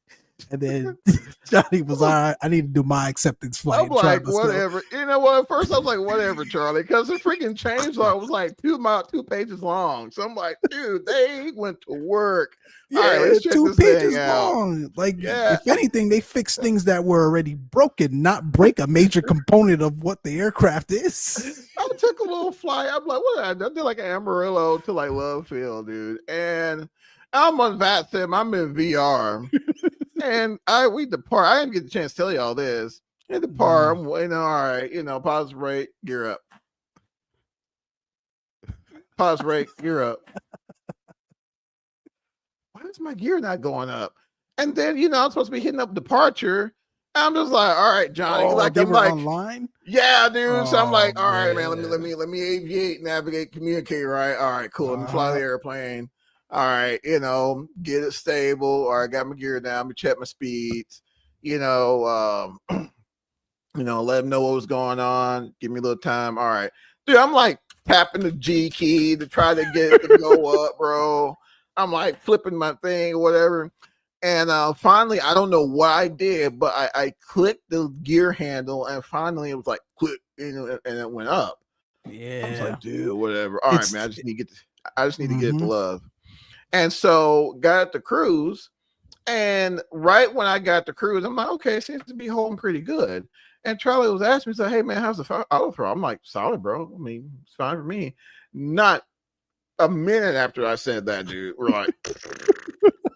And then Johnny was, all right, I need to do my acceptance flight. I'm like, whatever. You know what? At first, I was like, whatever, Charlie, because the freaking changelog was like 2 pages long. So I'm like, dude, they went to work. Yeah, all right, let's check 2 this pages thing out. long. Like, if anything, they fixed things that were already broken, not break a major component of what the aircraft is. I took a little flight. I'm like, what? I did like an Amarillo to like Love Field, dude. And I'm on VATSIM. I'm in VR. And we depart. I didn't get the chance to tell you all this. We depart. I'm waiting. All right, pause rate, gear up. Pause rate, gear up. Why is my gear not going up? And then I'm supposed to be hitting up departure. I'm just like, all right, Johnny. Like they I'm were like online. Yeah, dude. So I'm like, all right, man. man. Let me aviate, navigate, communicate. Right. All right, cool. Let me fly the airplane. All right, get it stable. All right, got my gear down. Let me check my speeds. Let them know what was going on. Give me a little time. All right, dude. I'm like tapping the G key to try to get it to go up, bro. I'm like flipping my thing or whatever. And finally, I don't know what I did, but I clicked the gear handle, and finally it was like click, and it went up. Yeah, I was like, dude, whatever. All right, man. I just need to get the love. And so got at the cruise, and right when I got the cruise, I'm like, okay, it seems to be holding pretty good. And Charlie was asking me, so, hey man, how's the auto throttle? I'm like, solid, bro. I mean, it's fine for me. Not a minute after I said that, dude, we're like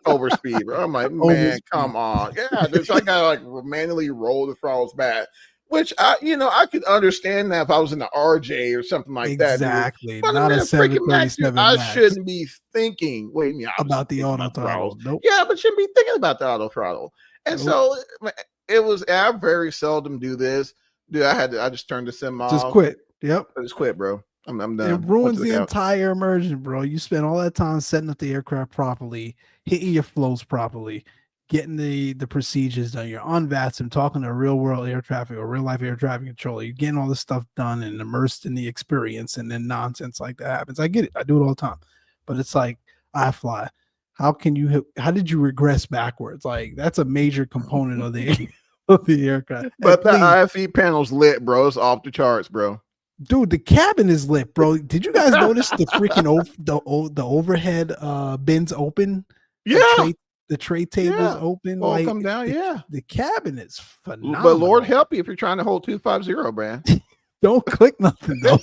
overspeed, bro. I'm like, man, come on. Yeah, dude, so I gotta like manually roll the throttles back. Which I could understand that if I was in the RJ or something like that. Exactly. But not a 737 I Max. shouldn't be thinking. About the auto throttle. Nope. Yeah, but shouldn't be thinking about the auto throttle. And so it was. I very seldom do this. Dude, I just turned the sim off. Just quit. Yep. I just quit, bro. I'm done. It ruins the entire immersion, bro. You spend all that time setting up the aircraft properly, hitting your flows properly, getting the procedures done. You're on VATSIM, talking to real world air traffic or real life air traffic controller. You're getting all this stuff done and immersed in the experience, and then nonsense like that happens. I get it. I do it all the time. But it's like, I fly. How did you regress backwards? Like, that's a major component of the aircraft. But the IFE panel's lit, bro. It's off the charts, bro. Dude, the cabin is lit, bro. Did you guys notice the freaking the overhead bins open? Yeah. The tray tables open. All like, come down, the cabin is phenomenal. But Lord help you if you're trying to hold 250, man. Don't click nothing, though.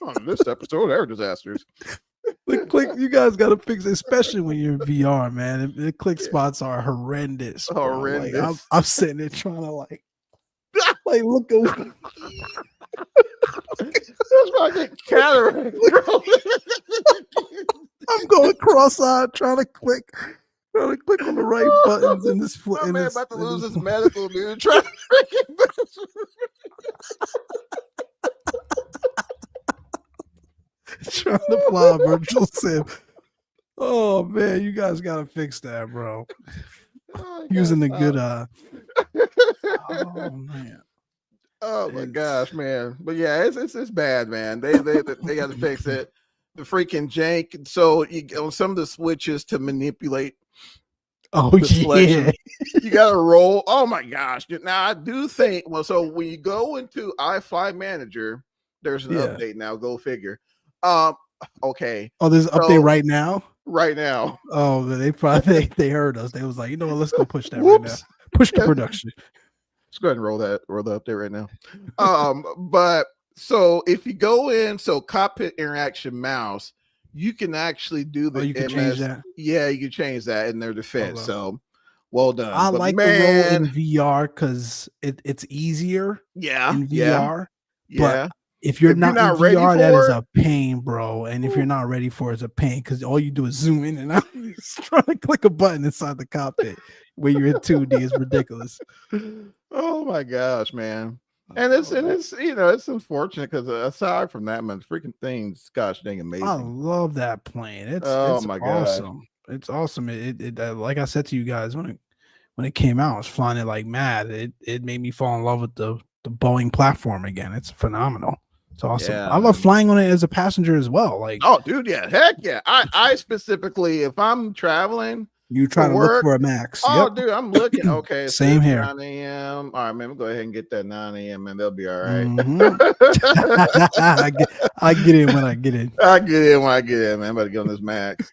On this episode, air disasters. The click, you guys got to fix it, especially when you're in VR, man. The click spots are horrendous. Horrendous. Like, I'm sitting there trying to like look over. That's why I get cataract, bro. I'm going cross-eyed trying to click on the right buttons in this. My man about to lose his medical, dude. Trying to fly a virtual sim. Oh man, you guys gotta fix that, bro. Using the good oh man. Oh my gosh, man. But yeah, it's bad, man. They got to fix it. The freaking jank. So on some of the switches to manipulate. Oh yeah. You got to roll. Oh my gosh. Now I do think. Well, so when you go into iFly Manager, there's an update now. Go figure. Okay. Oh, there's an update right now. Right now. Oh, they probably they heard us. They was like, you know what? Let's go push that right now. Push the production. Let's go ahead and roll the update right now. But so if you go in, cockpit interaction mouse, you can actually do the change that. Yeah, you can change that in their defense. So well done. I like the roll in VR because it's easier. Yeah, in VR. Yeah. But if you're not in VR, that is a pain, bro. And if you're not ready for it, it's a pain because all you do is zoom in and out. Just trying to click a button inside the cockpit where you're in 2D is ridiculous. Oh my gosh, man. And it's it's unfortunate because aside from that, man, the freaking thing's gosh dang amazing. I love that plane. It's my awesome. God. It's awesome. It like I said to you guys when it came out, I was flying it like mad. It made me fall in love with the Boeing platform again. It's phenomenal. It's awesome. Yeah, I love flying on it as a passenger as well. Like, oh, dude, yeah, heck yeah. I specifically, if I'm traveling, You trying to look for a max? Oh, Yep. dude, I'm looking. Okay, Same so here. 9 a.m. All right, man. We'll go ahead and get that 9 a.m. Man, they'll be all right. I get in when I get in. I get in when I get in, man. I'm about to get on this max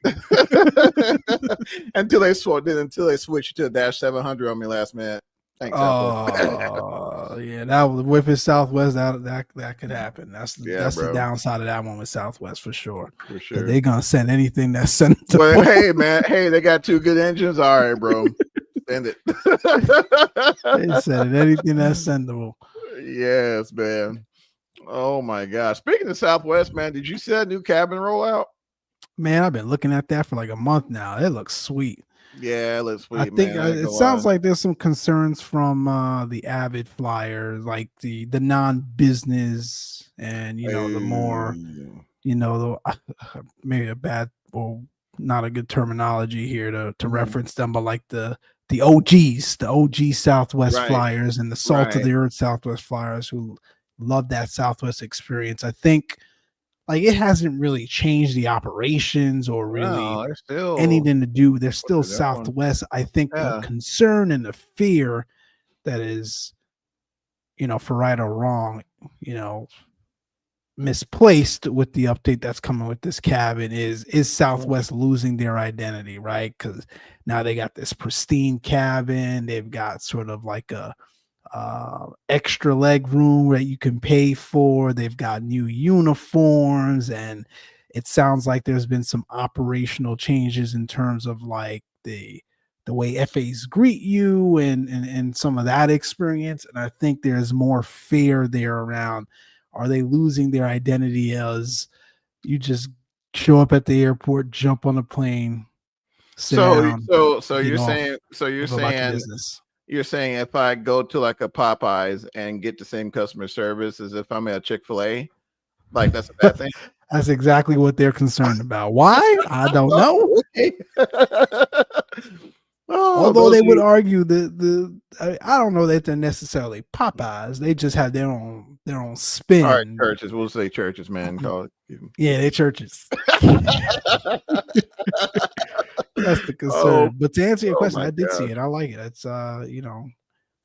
until they switch to a dash 700 on me last minute. Thanks, Oh, yeah, that was with his Southwest. That could happen. That's the downside of that one with Southwest for sure. For sure, they're gonna send anything that's sent. Well, hey, man, hey, they got 2 good engines. All right, bro, send it. They send anything that's sendable. Yes, man. Oh my gosh. Speaking of Southwest, man, did you see that new cabin rollout? Man, I've been looking at that for like a month now. It looks sweet. Yeah, it looks sweet. I think it sounds like there's some concerns from the avid flyers, like the non-business and the more maybe a bad or not a good terminology here to reference them, but like the OGs, the OG Southwest flyers and the salt of the earth Southwest flyers who love that Southwest experience. I think like it hasn't really changed the operations or really anything to do. They're still Southwest. I think the concern and the fear that is, for right or wrong, misplaced with the update that's coming with this cabin is Southwest losing their identity, right? Because now they got this pristine cabin. They've got sort of like a extra leg room that you can pay for. They've got new uniforms, and it sounds like there's been some operational changes in terms of like the way FAs greet you and some of that experience. And I think there's more fear there around, are they losing their identity as you just show up at the airport, jump on a plane, sit down, so you're saying you're saying if I go to like a Popeyes and get the same customer service as if I'm at a Chick-fil-A, like that's a bad thing? That's exactly what they're concerned about. Why? I don't know. Although they would argue I don't know that they're necessarily Popeyes. They just have their own spin. All right, churches. We'll say churches, man. Call it. Yeah, they're churches. That's the concern. But to answer your question, I did see it. I like it. It's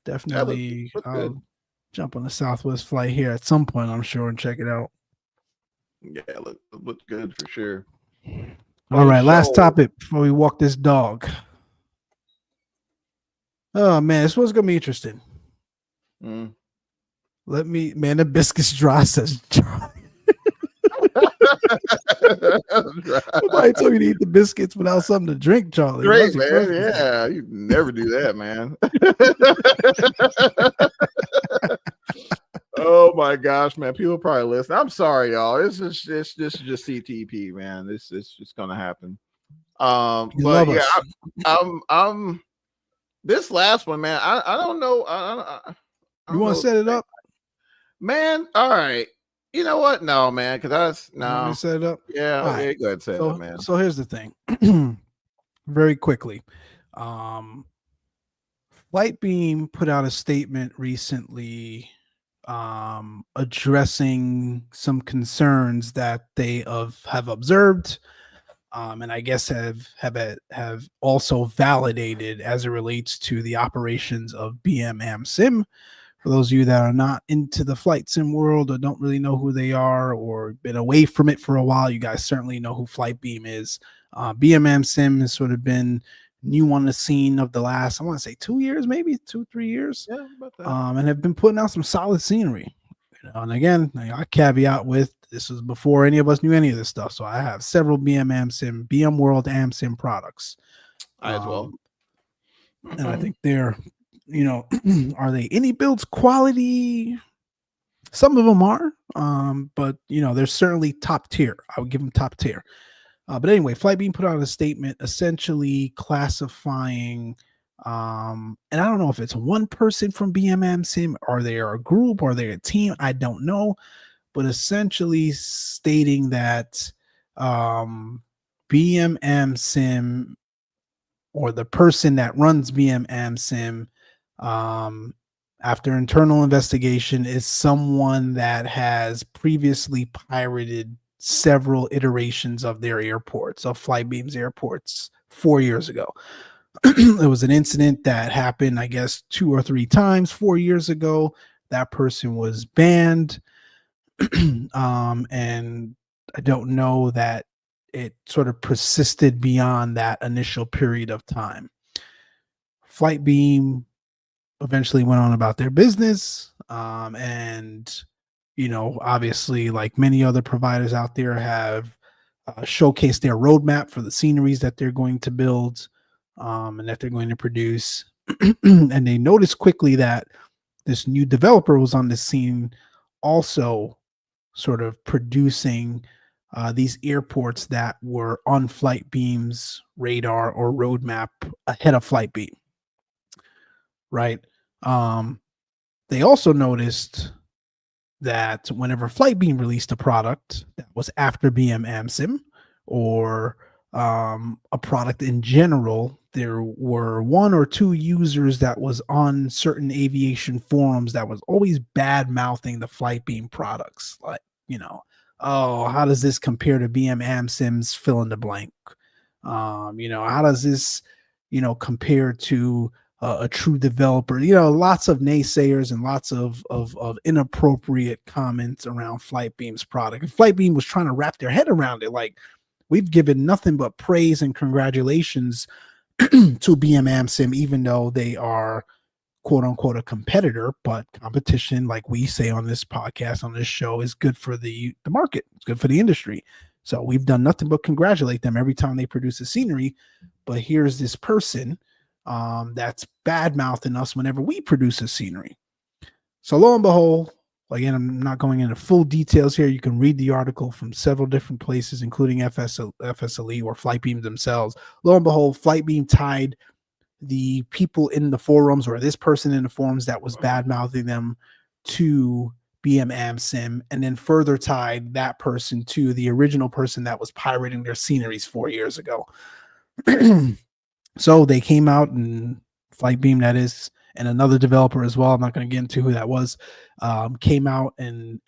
definitely I'll jump on the Southwest flight here at some point, I'm sure, and check it out. Yeah, looks good for sure. All right, last topic before we walk this dog. Oh man, this one's gonna be interesting. The biscuits dry, says John. Nobody told you to eat the biscuits without something to drink, Charlie. Great, man. Yeah, you never do that, man. Oh my gosh, man. People probably listen. I'm sorry, y'all. This is just CTP, man. This is just gonna happen. But yeah, I'm this last one, man. I don't know. You want to set it up, man? All right. You know what? No, man, because no. Set it up. Yeah, okay, right. Go ahead, set it up, man. So here's the thing. Very quickly, Flightbeam put out a statement recently, addressing some concerns that they have observed, and I guess have also validated as it relates to the operations of BM Sim. For those of you that are not into the flight sim world or don't really know who they are or been away from it for a while, you guys certainly know who Flightbeam is. BM Sim has sort of been new on the scene of the last, I want to say 2 years, maybe 2-3 years. Yeah, about that. And have been putting out some solid scenery. And again, I caveat with this was before any of us knew any of this stuff. So I have several BM Sim, BM World AmSim products. I as well. And I think they're, are they any builds quality? Some of them are, but they're certainly top tier. I would give them top tier. But anyway, Flightbeam put out a statement essentially classifying, and I don't know if it's one person from BM Sim, or they are a group, or they're a team. I don't know, but essentially stating that BM Sim, or the person that runs BM Sim, after internal investigation, is someone that has previously pirated several iterations of their airports, of Flightbeam's airports 4 years ago. It was an incident that happened, I guess, 2 or 3 times 4 years ago. That person was banned. And I don't know that it sort of persisted beyond that initial period of time. Flightbeam eventually went on about their business. And, obviously, like many other providers out there, have showcased their roadmap for the sceneries that they're going to build, and that they're going to produce. And they noticed quickly that this new developer was on the scene, also sort of producing these airports that were on Flightbeam's radar or roadmap ahead of Flightbeam, right? They also noticed that whenever Flightbeam released a product that was after BM AmSim, or a product in general, there were 1 or 2 users that was on certain aviation forums that was always bad mouthing the Flightbeam products. Like, oh, how does this compare to BM AmSim's fill in the blank? How does this, compare to a true developer? Lots of naysayers and lots of inappropriate comments around Flightbeam's product. And Flightbeam was trying to wrap their head around it. Like, we've given nothing but praise and congratulations to BM AmSim, even though they are quote unquote a competitor. But competition, like we say on this podcast, on this show, is good for the market. It's good for the industry. So we've done nothing but congratulate them every time they produce a scenery. But here's this person that's bad mouthing us whenever we produce a scenery. So lo and behold, again, I'm not going into full details here. You can read the article from several different places, including FSLE or Flightbeam themselves. Lo and behold, Flightbeam tied the people in the forums, or this person in the forums that was bad mouthing them, to BM AmSim, and then further tied that person to the original person that was pirating their sceneries 4 years ago. So they came out, and Flightbeam, that is, and another developer as well, I'm not going to get into who that was, came out and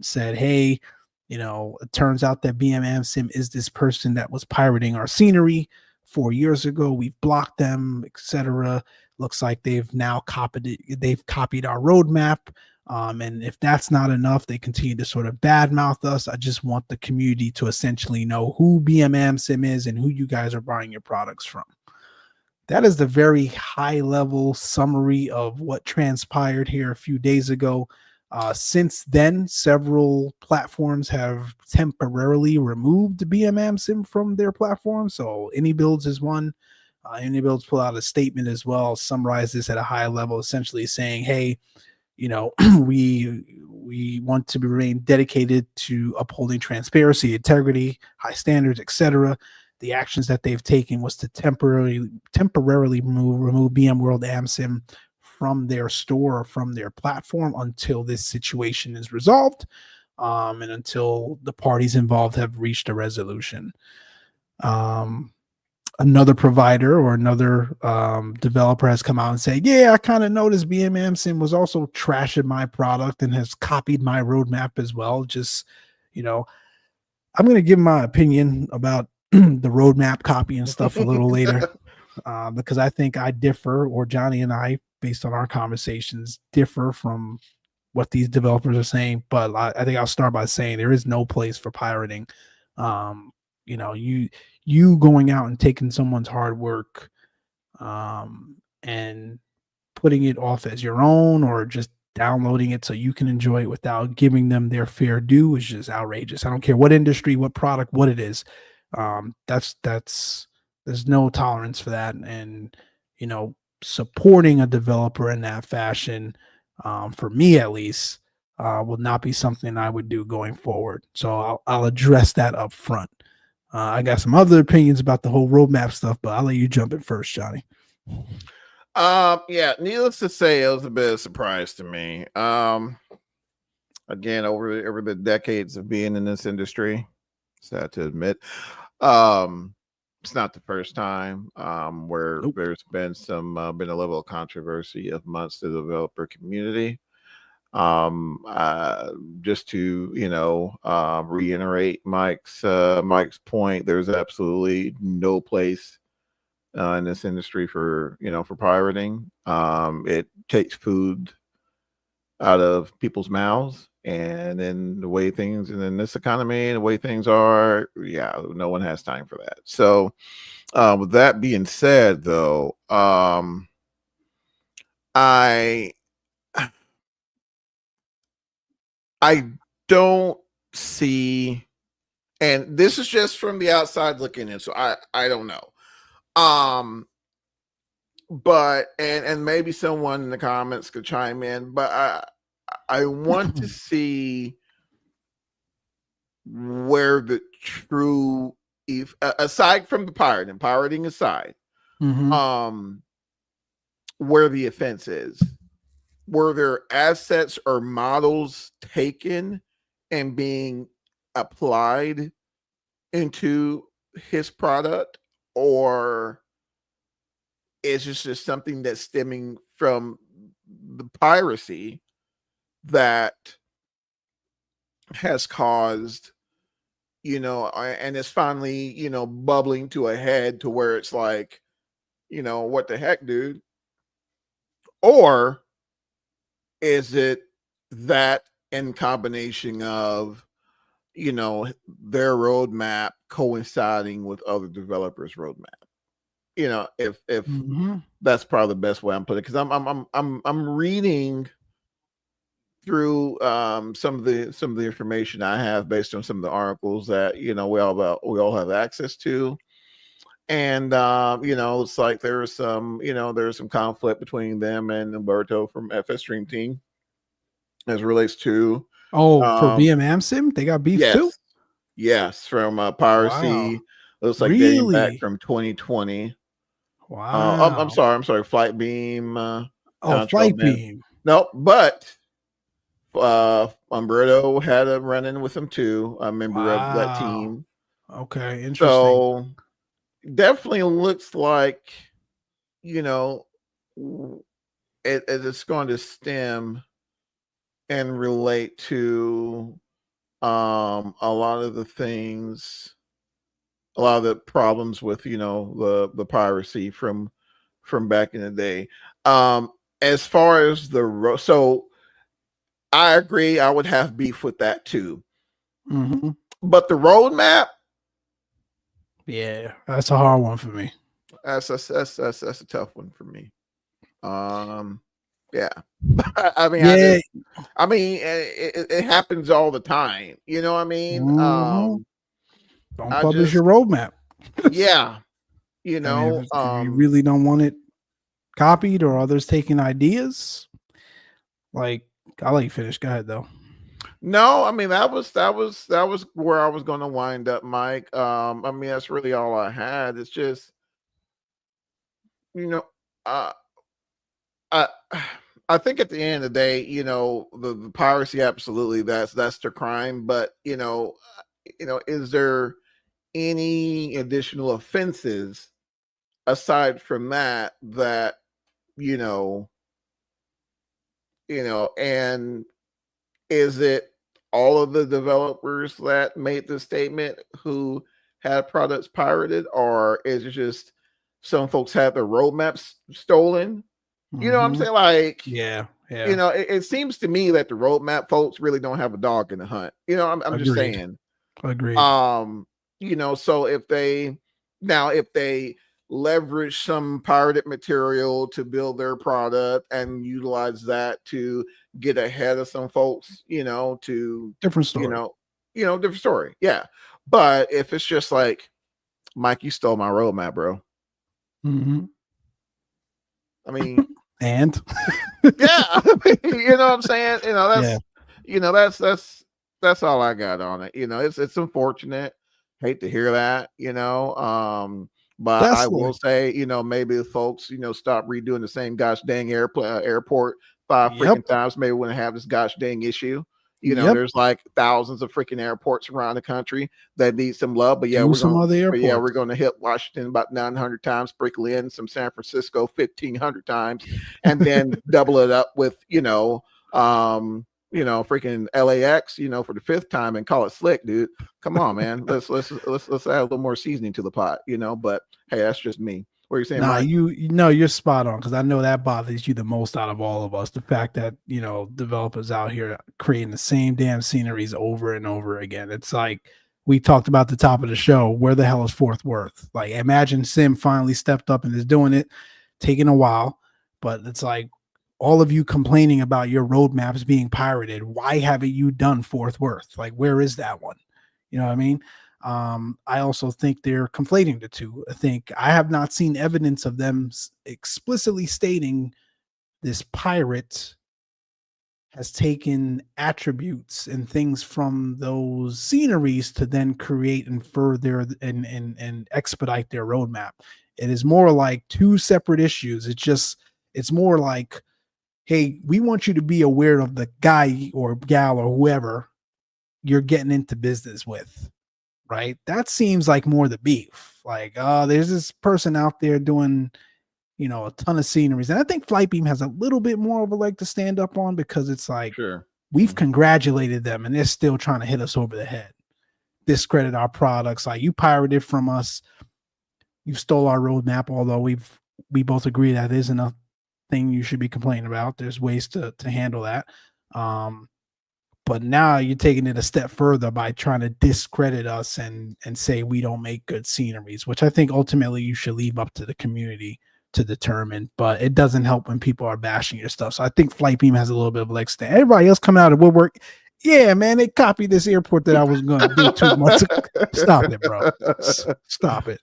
said, hey, it turns out that BM AmSim is this person that was pirating our scenery 4 years ago. We've blocked them, etc. Looks like they've now copied it. They've copied our roadmap. And if that's not enough, they continue to sort of badmouth us. I just want the community to essentially know who BM AmSim is and who you guys are buying your products from. That is the very high level summary of what transpired here a few days ago. Since then, several platforms have temporarily removed BM AmSim from their platform. So AnyBuilds is one. AnyBuilds put out a statement as well, summarize this at a high level, essentially saying, hey, we want to remain dedicated to upholding transparency, integrity, high standards, etc. The actions that they've taken was to temporarily remove BM World AmSim from their store or from their platform until this situation is resolved, and until the parties involved have reached a resolution. Another provider or another developer has come out and said, yeah, I kind of noticed BM AmSim was also trashing my product and has copied my roadmap as well. Just, I'm going to give my opinion about the roadmap copy and stuff a little later, because I think I differ, or Johnny and I, based on our conversations, differ from what these developers are saying. But I think I'll start by saying there is no place for pirating. You going out and taking someone's hard work and putting it off as your own, or just downloading it so you can enjoy it without giving them their fair due, is just outrageous. I don't care what industry, what product, what it is. There's no tolerance for that. And supporting a developer in that fashion, for me at least, will not be something I would do going forward. So I'll address that up front. I got some other opinions about the whole roadmap stuff, but I'll let you jump in first, Johnny. Yeah, needless to say, it was a bit of a surprise to me. Again, over the decades of being in this industry, sad to admit, it's not the first time where there's been a level of controversy amongst the developer community. Just to reiterate Mike's point, there's absolutely no place in this industry for for pirating. It takes food out of people's mouths, and then the way things, and in this economy, the way things are, yeah, no one has time for that. So, with that being said, though, I I don't see, and this is just from the outside looking in, so I don't know. But and maybe someone in the comments could chime in, but I want to see where the true, if aside from the pirating aside, where the offense is. Were there assets or models taken and being applied into his product, or is this just something that's stemming from the piracy that has caused, and it's finally, bubbling to a head to where it's like, what the heck, dude? Or is it that in combination of, their roadmap coinciding with other developers' roadmap? If that's probably the best way I'm putting it, because I'm reading through some of the information I have based on some of the articles that we all have access to. And it's like there's some conflict between them and Umberto from FS Stream Team as it relates to for BMM Sim, they got beef too. Yes, from piracy. Wow. Looks like dating back from 2020. Wow. I'm sorry, Flight Beam. Flight Beam. No, but Umberto had a run-in with him too, a member of that team. Okay, interesting. So definitely looks like it's going to stem and relate to a lot of the things, a lot of the problems with the piracy from back in the day. As far as so I agree, I would have beef with that too. But the roadmap, yeah, that's a hard one for me. That's a tough one for me. Yeah. I mean, yeah. It happens all the time. You know what I mean? Don't publish your roadmap. Yeah. If you really don't want it copied or others taking ideas, like, I'll let you finish. Go ahead, though. No, I mean, that was where I was going to wind up, Mike. That's really all I had. It's just, I think at the end of the day, the piracy, absolutely, that's the crime. But is there any additional offenses aside from that and is it all of the developers that made the statement who had products pirated, or is it just some folks had their roadmaps stolen? You know what I'm saying? Like, yeah. It seems to me that the roadmap folks really don't have a dog in the hunt. I'm just saying. Agreed. So if they leverage some pirated material to build their product and utilize that to get ahead of some folks, to different story. Different story. Yeah. But if it's just like, Mike, you stole my roadmap, bro. I mean, and yeah, you know what I'm saying? That's all I got on it. It's unfortunate. Hate to hear that, but I will say, maybe the folks, stop redoing the same gosh dang airport 5 freaking times. Maybe we wouldn't have this gosh dang issue. There's like thousands of freaking airports around the country that need some love. But yeah, we're going to hit Washington about 900 times, sprinkle in some San Francisco 1,500 times, and then double it up with Freaking LAX, for the 5th time and call it slick, dude. Come on, man. Let's add a little more seasoning to the pot, but hey, that's just me. What are you saying, Nah, Mike? you're spot on, because I know that bothers you the most out of all of us. The fact that, developers out here creating the same damn sceneries over and over again. It's like we talked about the top of the show. Where the hell is Fort Worth? Like, imagine Sim finally stepped up and is doing it, taking a while, but it's like all of you complaining about your roadmaps being pirated. Why haven't you done Fort Worth? Like, where is that one? You know what I mean? I also think they're conflating the two. I think I have not seen evidence of them explicitly stating this pirate has taken attributes and things from those sceneries to then create and further and expedite their roadmap. It is more like two separate issues. It's more like, hey, we want you to be aware of the guy or gal or whoever you're getting into business with. Right? That seems like more the beef. Like, there's this person out there doing, a ton of sceneries. And I think Flightbeam has a little bit more of a leg to stand up on, because it's like, sure, we've congratulated them and they're still trying to hit us over the head, discredit our products. Like, you pirated from us, you stole our roadmap, although we both agree that isn't a thing you should be complaining about. There's ways to handle that. But now you're taking it a step further by trying to discredit us and say we don't make good sceneries, which I think ultimately you should leave up to the community to determine. But it doesn't help when people are bashing your stuff. So I think Flightbeam has a little bit of a leg stand. Everybody else coming out of woodwork, yeah, man, they copied this airport that I was going to do 2 months ago. Stop it, bro. Stop it.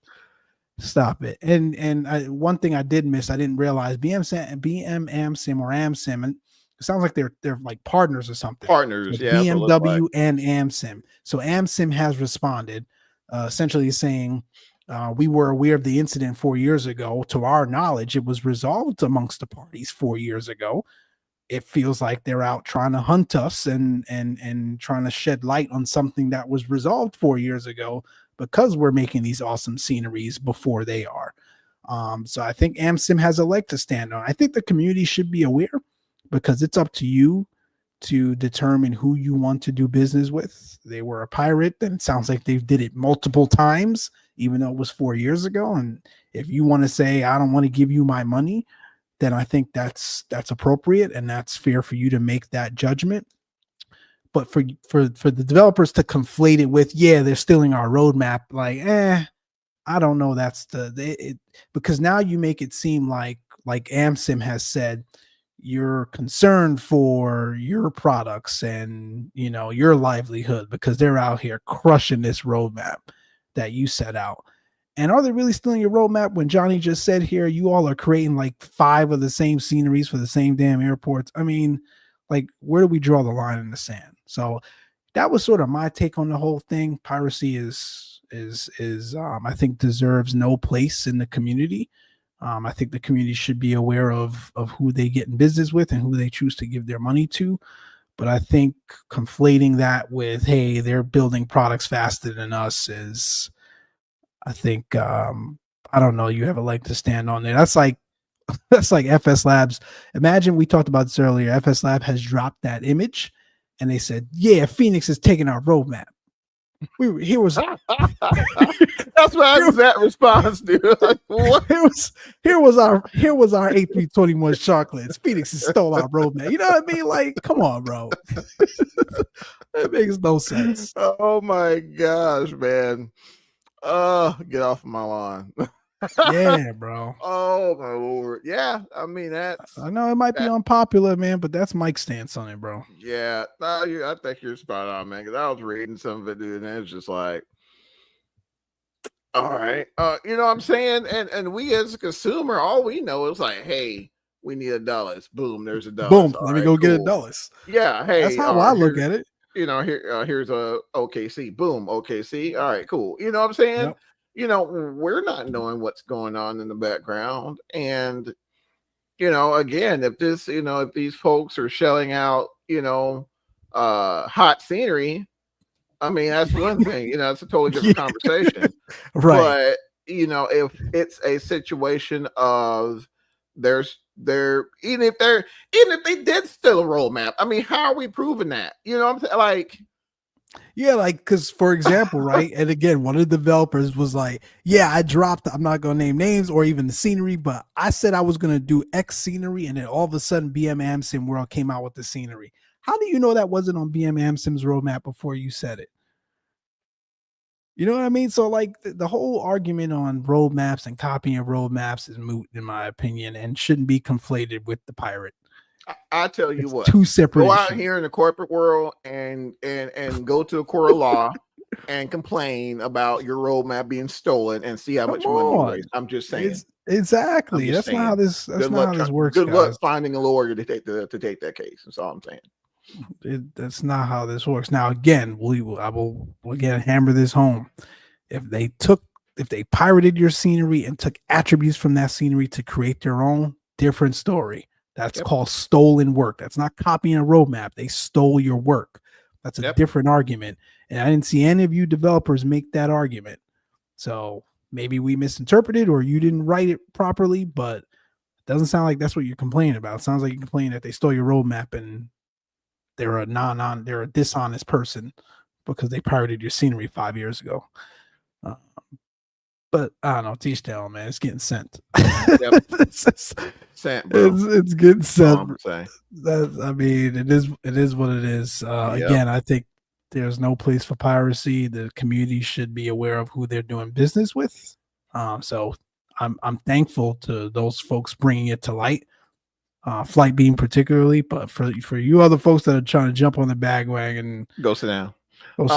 Stop it. And one thing I did miss, I didn't realize BMAmSim or AmSim, and it sounds like they're like partners or something. Partners, yeah. BMW and AmSim. So AmSim has responded, essentially saying, we were aware of the incident 4 years ago. To our knowledge, it was resolved amongst the parties 4 years ago. It feels like they're out trying to hunt us and trying to shed light on something that was resolved 4 years ago, because we're making these awesome sceneries before they are. So I think AmSim has a leg to stand on. I think the community should be aware, because it's up to you to determine who you want to do business with. They were a pirate, and it sounds like they did it multiple times, even though it was 4 years ago. And if you want to say, I don't want to give you my money, then I think that's appropriate, and that's fair for you to make that judgment. But for the developers to conflate it with, yeah, they're stealing our roadmap, like, I don't know. That's because now you make it seem like AmSim has said, you're concerned for your products and your livelihood, because they're out here crushing this roadmap that you set out. And are they really stealing your roadmap when Johnny just said here, you all are creating like 5 of the same sceneries for the same damn airports? I mean, like, where do we draw the line in the sand? So that was sort of my take on the whole thing. Piracy is I think deserves no place in the community. I think the community should be aware of who they get in business with and who they choose to give their money to. But I think conflating that with, hey, they're building products faster than us is, I think, I don't know, you have a leg to stand on there. That's like FS Labs. Imagine, we talked about this earlier, FS Lab has dropped that image and they said, yeah, Phoenix is taking our roadmap. Here was that's what I was that response, dude. What? Here was our A321 chocolates. Phoenix has stole our roadmap. You know what I mean? Like, come on, bro. That makes no sense. Oh my gosh, man. Get off of my lawn. Yeah, bro. Oh my lord. Yeah, I mean, I know it might be unpopular, man, but that's Mike's stance on it, bro. Yeah, no, I think you're spot on, man. Because I was reading some of it, dude, and it's just like, all right, you know what I'm saying? And we as a consumer, all we know is like, hey, we need $1. Boom, there's $1. Boom, let me go get $1. Yeah, hey, that's how I look at it. Here's a OKC. Boom, OKC. All right, cool. You know what I'm saying? Yep. We're not knowing what's going on in the background. And, again, if these folks are shelling out, hot scenery, I mean, that's one thing, it's a totally different conversation. Right. But, if it's a situation of there's even if they did steal a roadmap. I mean, how are we proving that? You know what I'm saying? Like, yeah, like, because for example, right, and again, one of the developers was like, yeah, I'm not gonna name names or even the scenery, but I said I was gonna do X scenery, and then all of a sudden BM Sim World came out with the scenery. How do you know that wasn't on BM Sim's roadmap before you said it? You know what I mean? So like the whole argument on roadmaps and copying roadmaps is moot in my opinion, and shouldn't be conflated with the pirate. I tell you It's what, two separate go out issues. here in the corporate world and go to a court of law and complain about your roadmap being stolen and see how Come much money you on. raise. I'm just saying. Exactly. I'm just That's not how saying. this works, Good luck guys. finding a lawyer to take that case. That's all I'm saying. That's not how this works. Now again, I will again hammer this home. If they pirated your scenery and took attributes from that scenery to create their own, different story. That's called stolen work. That's not copying a roadmap. They stole your work. That's a different argument. And I didn't see any of you developers make that argument. So maybe we misinterpreted or you didn't write it properly, but it doesn't sound like that's what you're complaining about. It sounds like you're complaining that they stole your roadmap and they're a dishonest person because they pirated your scenery 5 years ago. But I don't know, teach their own, man. It's getting sent. Yep. Sent, bro. It's getting sent. I mean, it is what it is. Again, I think there's no place for piracy. The community should be aware of who they're doing business with. So I'm thankful to those folks bringing it to light. Flight Beam particularly, but for you other folks that are trying to jump on the bandwagon, go sit down. But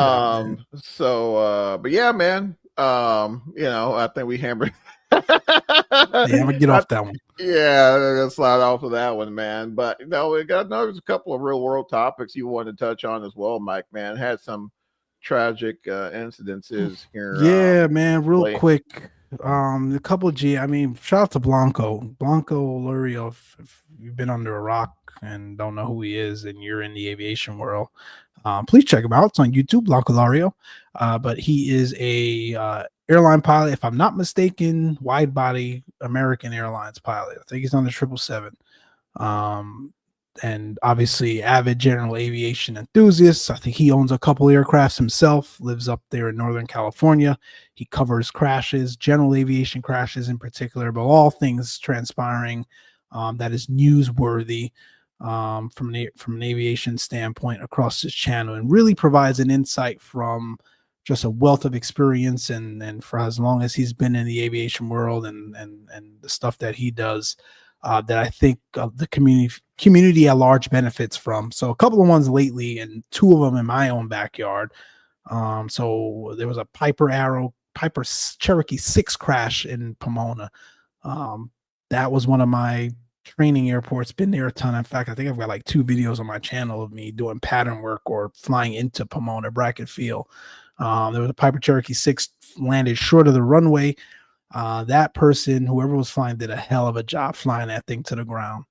yeah, man. I think we hammered. Yeah, I'm gonna get off that one. Yeah, I'm gonna slide off of that one, man. But there's a couple of real world topics you wanted to touch on as well, Mike. Man, had some tragic incidences here. Yeah, man, real quick. A couple of shout out to Blanco Lurio. If you've been under a rock and don't know who he is and you're in the aviation world, please check him out. It's on YouTube, Blanco Lurio. But he is a airline pilot, if I'm not mistaken, wide body American Airlines pilot. I think he's on the 777. And obviously avid general aviation enthusiast. I think he owns a couple aircrafts himself, lives up there in Northern California. He covers crashes, general aviation crashes in particular, but all things transpiring that is newsworthy from an aviation standpoint across his channel, and really provides an insight from just a wealth of experience and for as long as he's been in the aviation world and the stuff that he does. That I think the community at large benefits from. So a couple of ones lately, and two of them in my own backyard. So there was a Piper Cherokee 6 crash in Pomona. That was one of my training airports. Been there a ton. In fact, I think I've got like 2 videos on my channel of me doing pattern work or flying into Pomona Brackett Field. There was a Piper Cherokee 6 landed short of the runway. That person, whoever was flying, did a hell of a job flying that thing to the ground.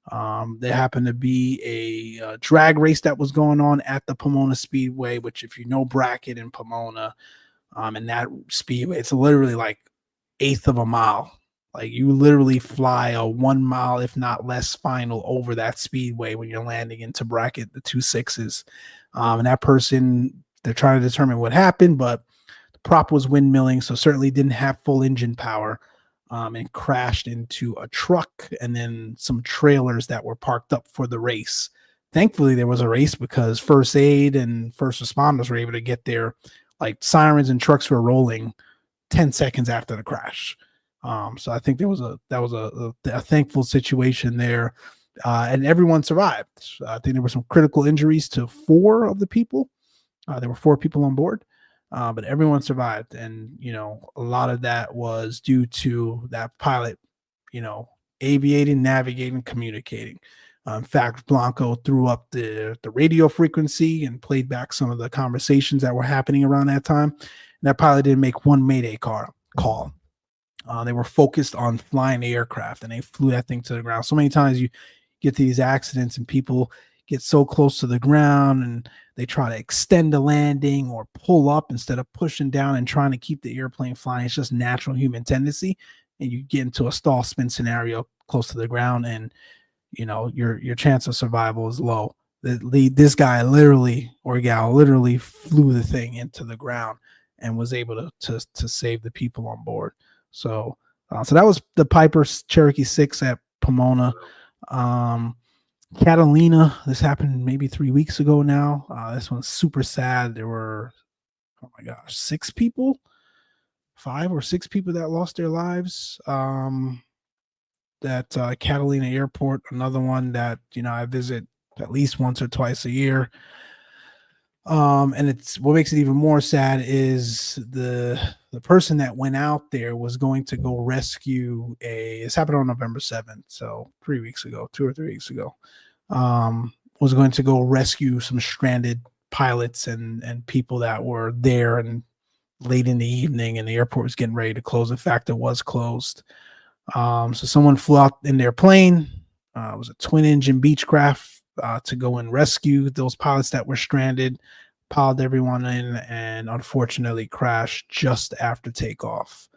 There happened to be a drag race that was going on at the Pomona Speedway, which if you know Brackett and Pomona, and that speedway, it's literally like 1/8 of a mile. Like you literally fly a 1 mile, if not less, final over that speedway when you're landing into Brackett, the 2 6s. And that person, they're trying to determine what happened, but prop was windmilling, so certainly didn't have full engine power, and crashed into a truck and then some trailers that were parked up for the race. Thankfully, there was a race because first aid and first responders were able to get there. Like sirens and trucks were rolling 10 seconds after the crash. So I think that was a thankful situation there, and everyone survived. I think there were some critical injuries to 4 of the people. There were 4 people on board. But everyone survived, and a lot of that was due to that pilot, aviating, navigating, communicating. In fact, Blanco threw up the radio frequency and played back some of the conversations that were happening around that time. And that pilot didn't make one Mayday call. They were focused on flying the aircraft, and they flew that thing to the ground. So many times you get these accidents and people get so close to the ground and they try to extend the landing or pull up instead of pushing down and trying to keep the airplane flying. It's just natural human tendency. And you get into a stall spin scenario, close to the ground, and your chance of survival is low. This guy literally or gal literally flew the thing into the ground and was able to save the people on board. So that was the Piper Cherokee 6 at Pomona. Catalina, this happened maybe 3 weeks ago now. This one's super sad. There were, oh my gosh, 5 or 6 people that lost their lives. That Catalina Airport, another one that I visit at least once or twice a year. And it's what makes it even more sad is the person that went out there was going to go rescue this happened on November 7th, so 3 weeks ago, 2 or 3 weeks ago. Was going to go rescue some stranded pilots and people that were there, and late in the evening, and the airport was getting ready to close. In fact, it was closed. So someone flew out in their plane. It was a twin-engine Beechcraft to go and rescue those pilots that were stranded, piled everyone in, and unfortunately crashed just after takeoff,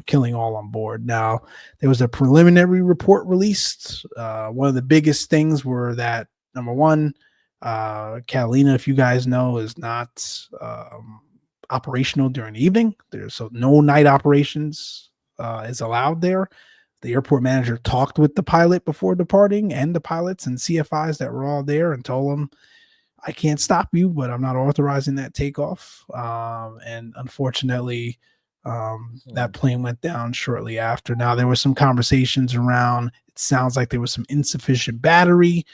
killing all on board. Now, there was a preliminary report released. One of the biggest things were that, number one, Catalina, if you guys know, is not operational during the evening. So no night operations is allowed there. The airport manager talked with the pilot before departing, and the pilots and CFIs that were all there, and told them, I can't stop you, but I'm not authorizing that takeoff. And unfortunately, that plane went down shortly after. Now, there were some conversations around, it sounds like there was some insufficient battery,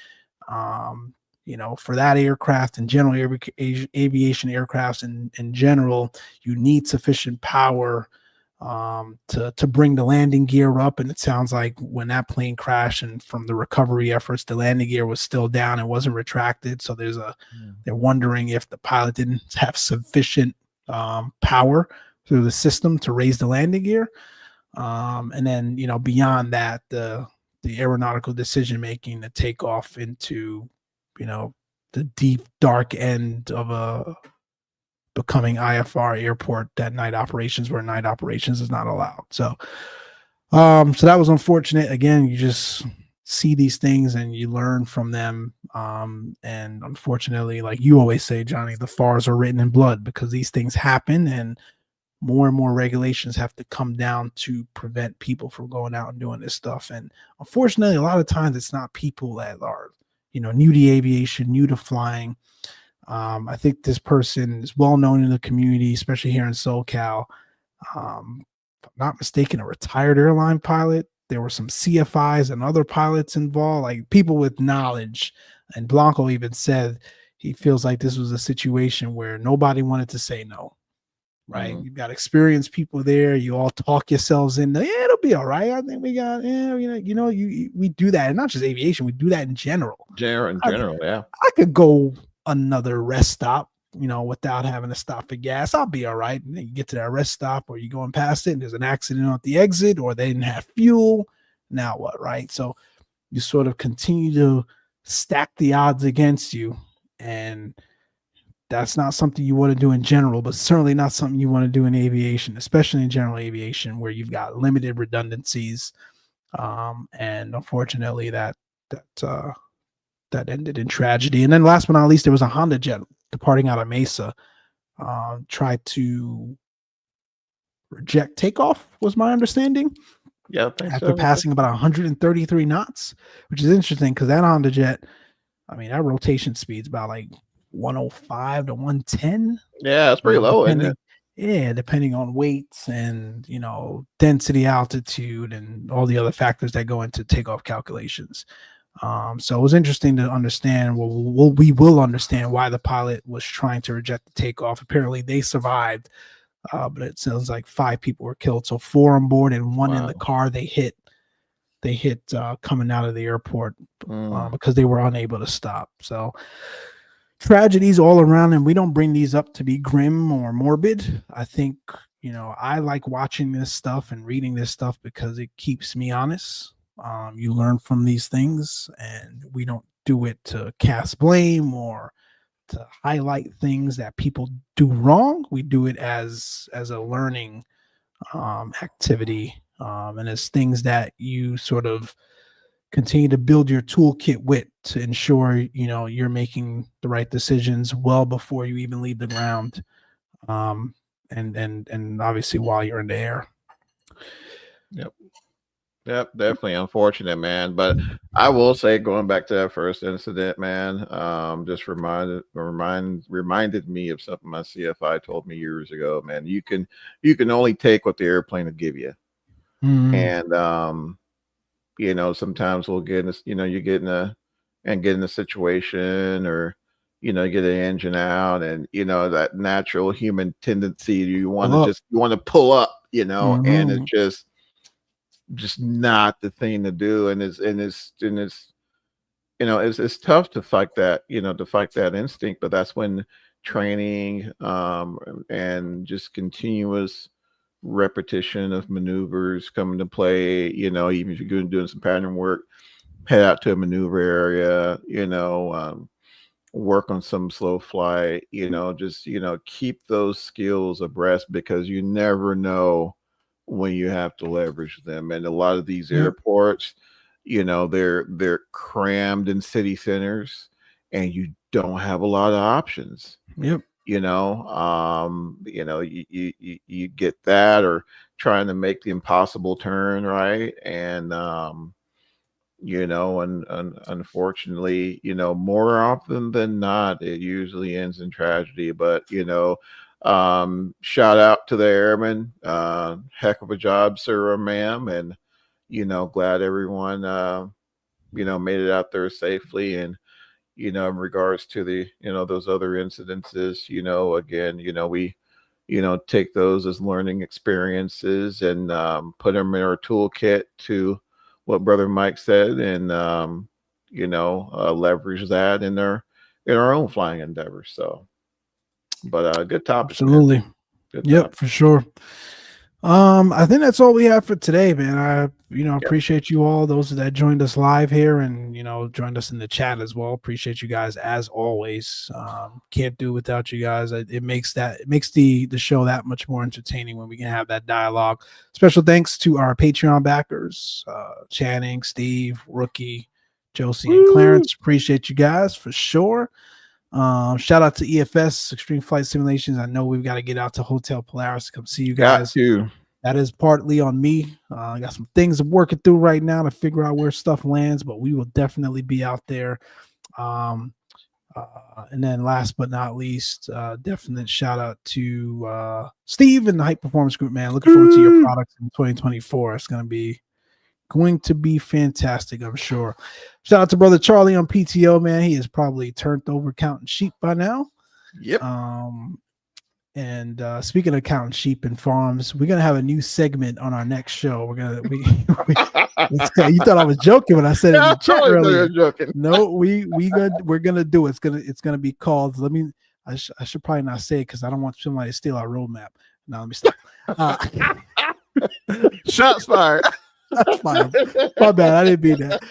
for that aircraft and general aviation aircrafts in general. You need sufficient power to bring the landing gear up, and it sounds like when that plane crashed, and from the recovery efforts, the landing gear was still down and wasn't retracted. So they're wondering if the pilot didn't have sufficient power through the system to raise the landing gear. And then beyond that, the aeronautical decision making to take off into the deep dark end of a becoming IFR airport, that night operations is not allowed. So that was unfortunate. Again, you just see these things and you learn from them. And unfortunately, like you always say, Johnny, the FARs are written in blood, because these things happen, and more regulations have to come down to prevent people from going out and doing this stuff. And unfortunately, a lot of times it's not people that are, new to aviation, new to flying. I think this person is well known in the community, especially here in SoCal. If I'm not mistaken, a retired airline pilot. There were some CFIs and other pilots involved, like people with knowledge. And Blanco even said he feels like this was a situation where nobody wanted to say no. Right? You've got experienced people there. You all talk yourselves in. Yeah, it'll be all right. I think we got. We do that, and not just aviation. We do that in general. In general, yeah. I could go another rest stop, without having to stop for gas. I'll be all right. And then you get to that rest stop, or you're going past it, and there's an accident at the exit, or they didn't have fuel. Now what, right? So you sort of continue to stack the odds against you, and that's not something you want to do in general, but certainly not something you want to do in aviation, especially in general aviation, where you've got limited redundancies. And unfortunately, that ended in tragedy. And then last but not least, there was a Honda jet departing out of Mesa, tried to reject takeoff, was my understanding. Yeah. After passing about 133 knots, which is interesting because that Honda jet, that rotation speed's about like 105 to 110. Yeah, it's pretty low, isn't it? Yeah, depending on weights and density, altitude, and all the other factors that go into takeoff calculations. So it was interesting to understand. We will understand why the pilot was trying to reject the takeoff. Apparently, they survived, but it sounds like 5 people were killed. So 4 on board and 1 in the car. They hit coming out of the airport because they were unable to stop. So tragedies all around, and we don't bring these up to be grim or morbid. I think I like watching this stuff and reading this stuff because it keeps me honest. You learn from these things, and we don't do it to cast blame or to highlight things that people do wrong. We do it as a learning activity And it's things that you sort of continue to build your toolkit with to ensure, you're making the right decisions well before you even leave the ground. And obviously while you're in the air. Yep, definitely unfortunate, man. But I will say, going back to that first incident, man, just reminded me of something my CFI told me years ago. Man, you can only take what the airplane will give you, and sometimes we'll get in this, you get in a situation, or you get an engine out, and that natural human tendency, you want to pull up, and it's just not the thing to do, and it's tough to fight that, instinct. But that's when training, and just continuous repetition of maneuvers come into play. Even if you're doing some pattern work, head out to a maneuver area, work on some slow flight, just keep those skills abreast, because you never know when you have to leverage them. And a lot of these airports, they're crammed in city centers, and you don't have a lot of options. You get that, or trying to make the impossible turn, right? And unfortunately, more often than not, it usually ends in tragedy. But shout out to the airmen, heck of a job, sir or ma'am. And glad everyone made it out there safely. And in regards to the those other incidences, again, we take those as learning experiences, and put them in our toolkit, to what Brother Mike said, and leverage that in our own flying endeavors. So, but good topic. Absolutely. For sure. I think that's all we have for today, man. I appreciate you all, those that joined us live here, and joined us in the chat as well. Appreciate you guys as always. Can't do without you guys. It makes the show that much more entertaining when we can have that dialogue. Special thanks to our Patreon backers, Channing, Steve, Rookie, Josie, and Clarence. Appreciate you guys for sure. Shout out to EFS, Extreme Flight Simulations. I know we've got to get out to Hotel Polaris to come see you guys. That is partly on me. I got some things I'm working through right now to figure out where stuff lands, but we will definitely be out there. And then last but not least, definite shout out to Steve and the Hype Performance Group, man. Looking forward to your products in 2024. It's going to be fantastic, I'm sure. Shout out to Brother Charlie on PTO, man. He is probably turned over counting sheep by now. And speaking of counting sheep and farms, we're gonna have a new segment on our next show. You thought I was joking when I said it in the chat earlier. No, we're gonna do it. It's gonna be called. I should probably not say it because I don't want somebody to steal our roadmap. Now let me stop. Shots fired. That's fine. My bad. I didn't mean that.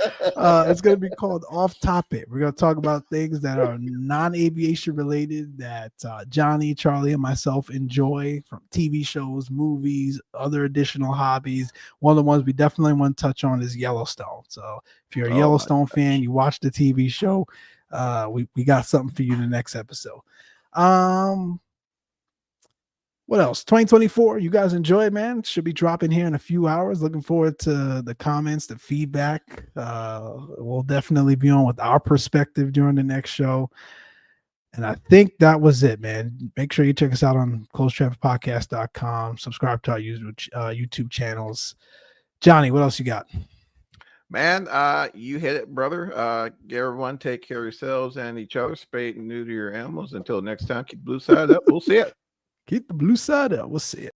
It's going to be called Off Topic. We're going to talk about things that are non-aviation related that Johnny, Charlie, and myself enjoy, from TV shows, movies, other additional hobbies. One of the ones we definitely want to touch on is Yellowstone. So if you're a Yellowstone fan, you watch the TV show, we got something for you in the next episode. What else? 2024. You guys enjoy it, man. Should be dropping here in a few hours. Looking forward to the comments, the feedback. We'll definitely be on with our perspective during the next show. And I think that was it, man. Make sure you check us out on closetrafficpodcast.com. Subscribe to our YouTube channels. Johnny, what else you got? Man, you hit it, brother. Everyone take care of yourselves and each other. Spay and neuter your animals. Until next time, keep the blue side up. We'll see it. Keep the blue side up. We'll see it.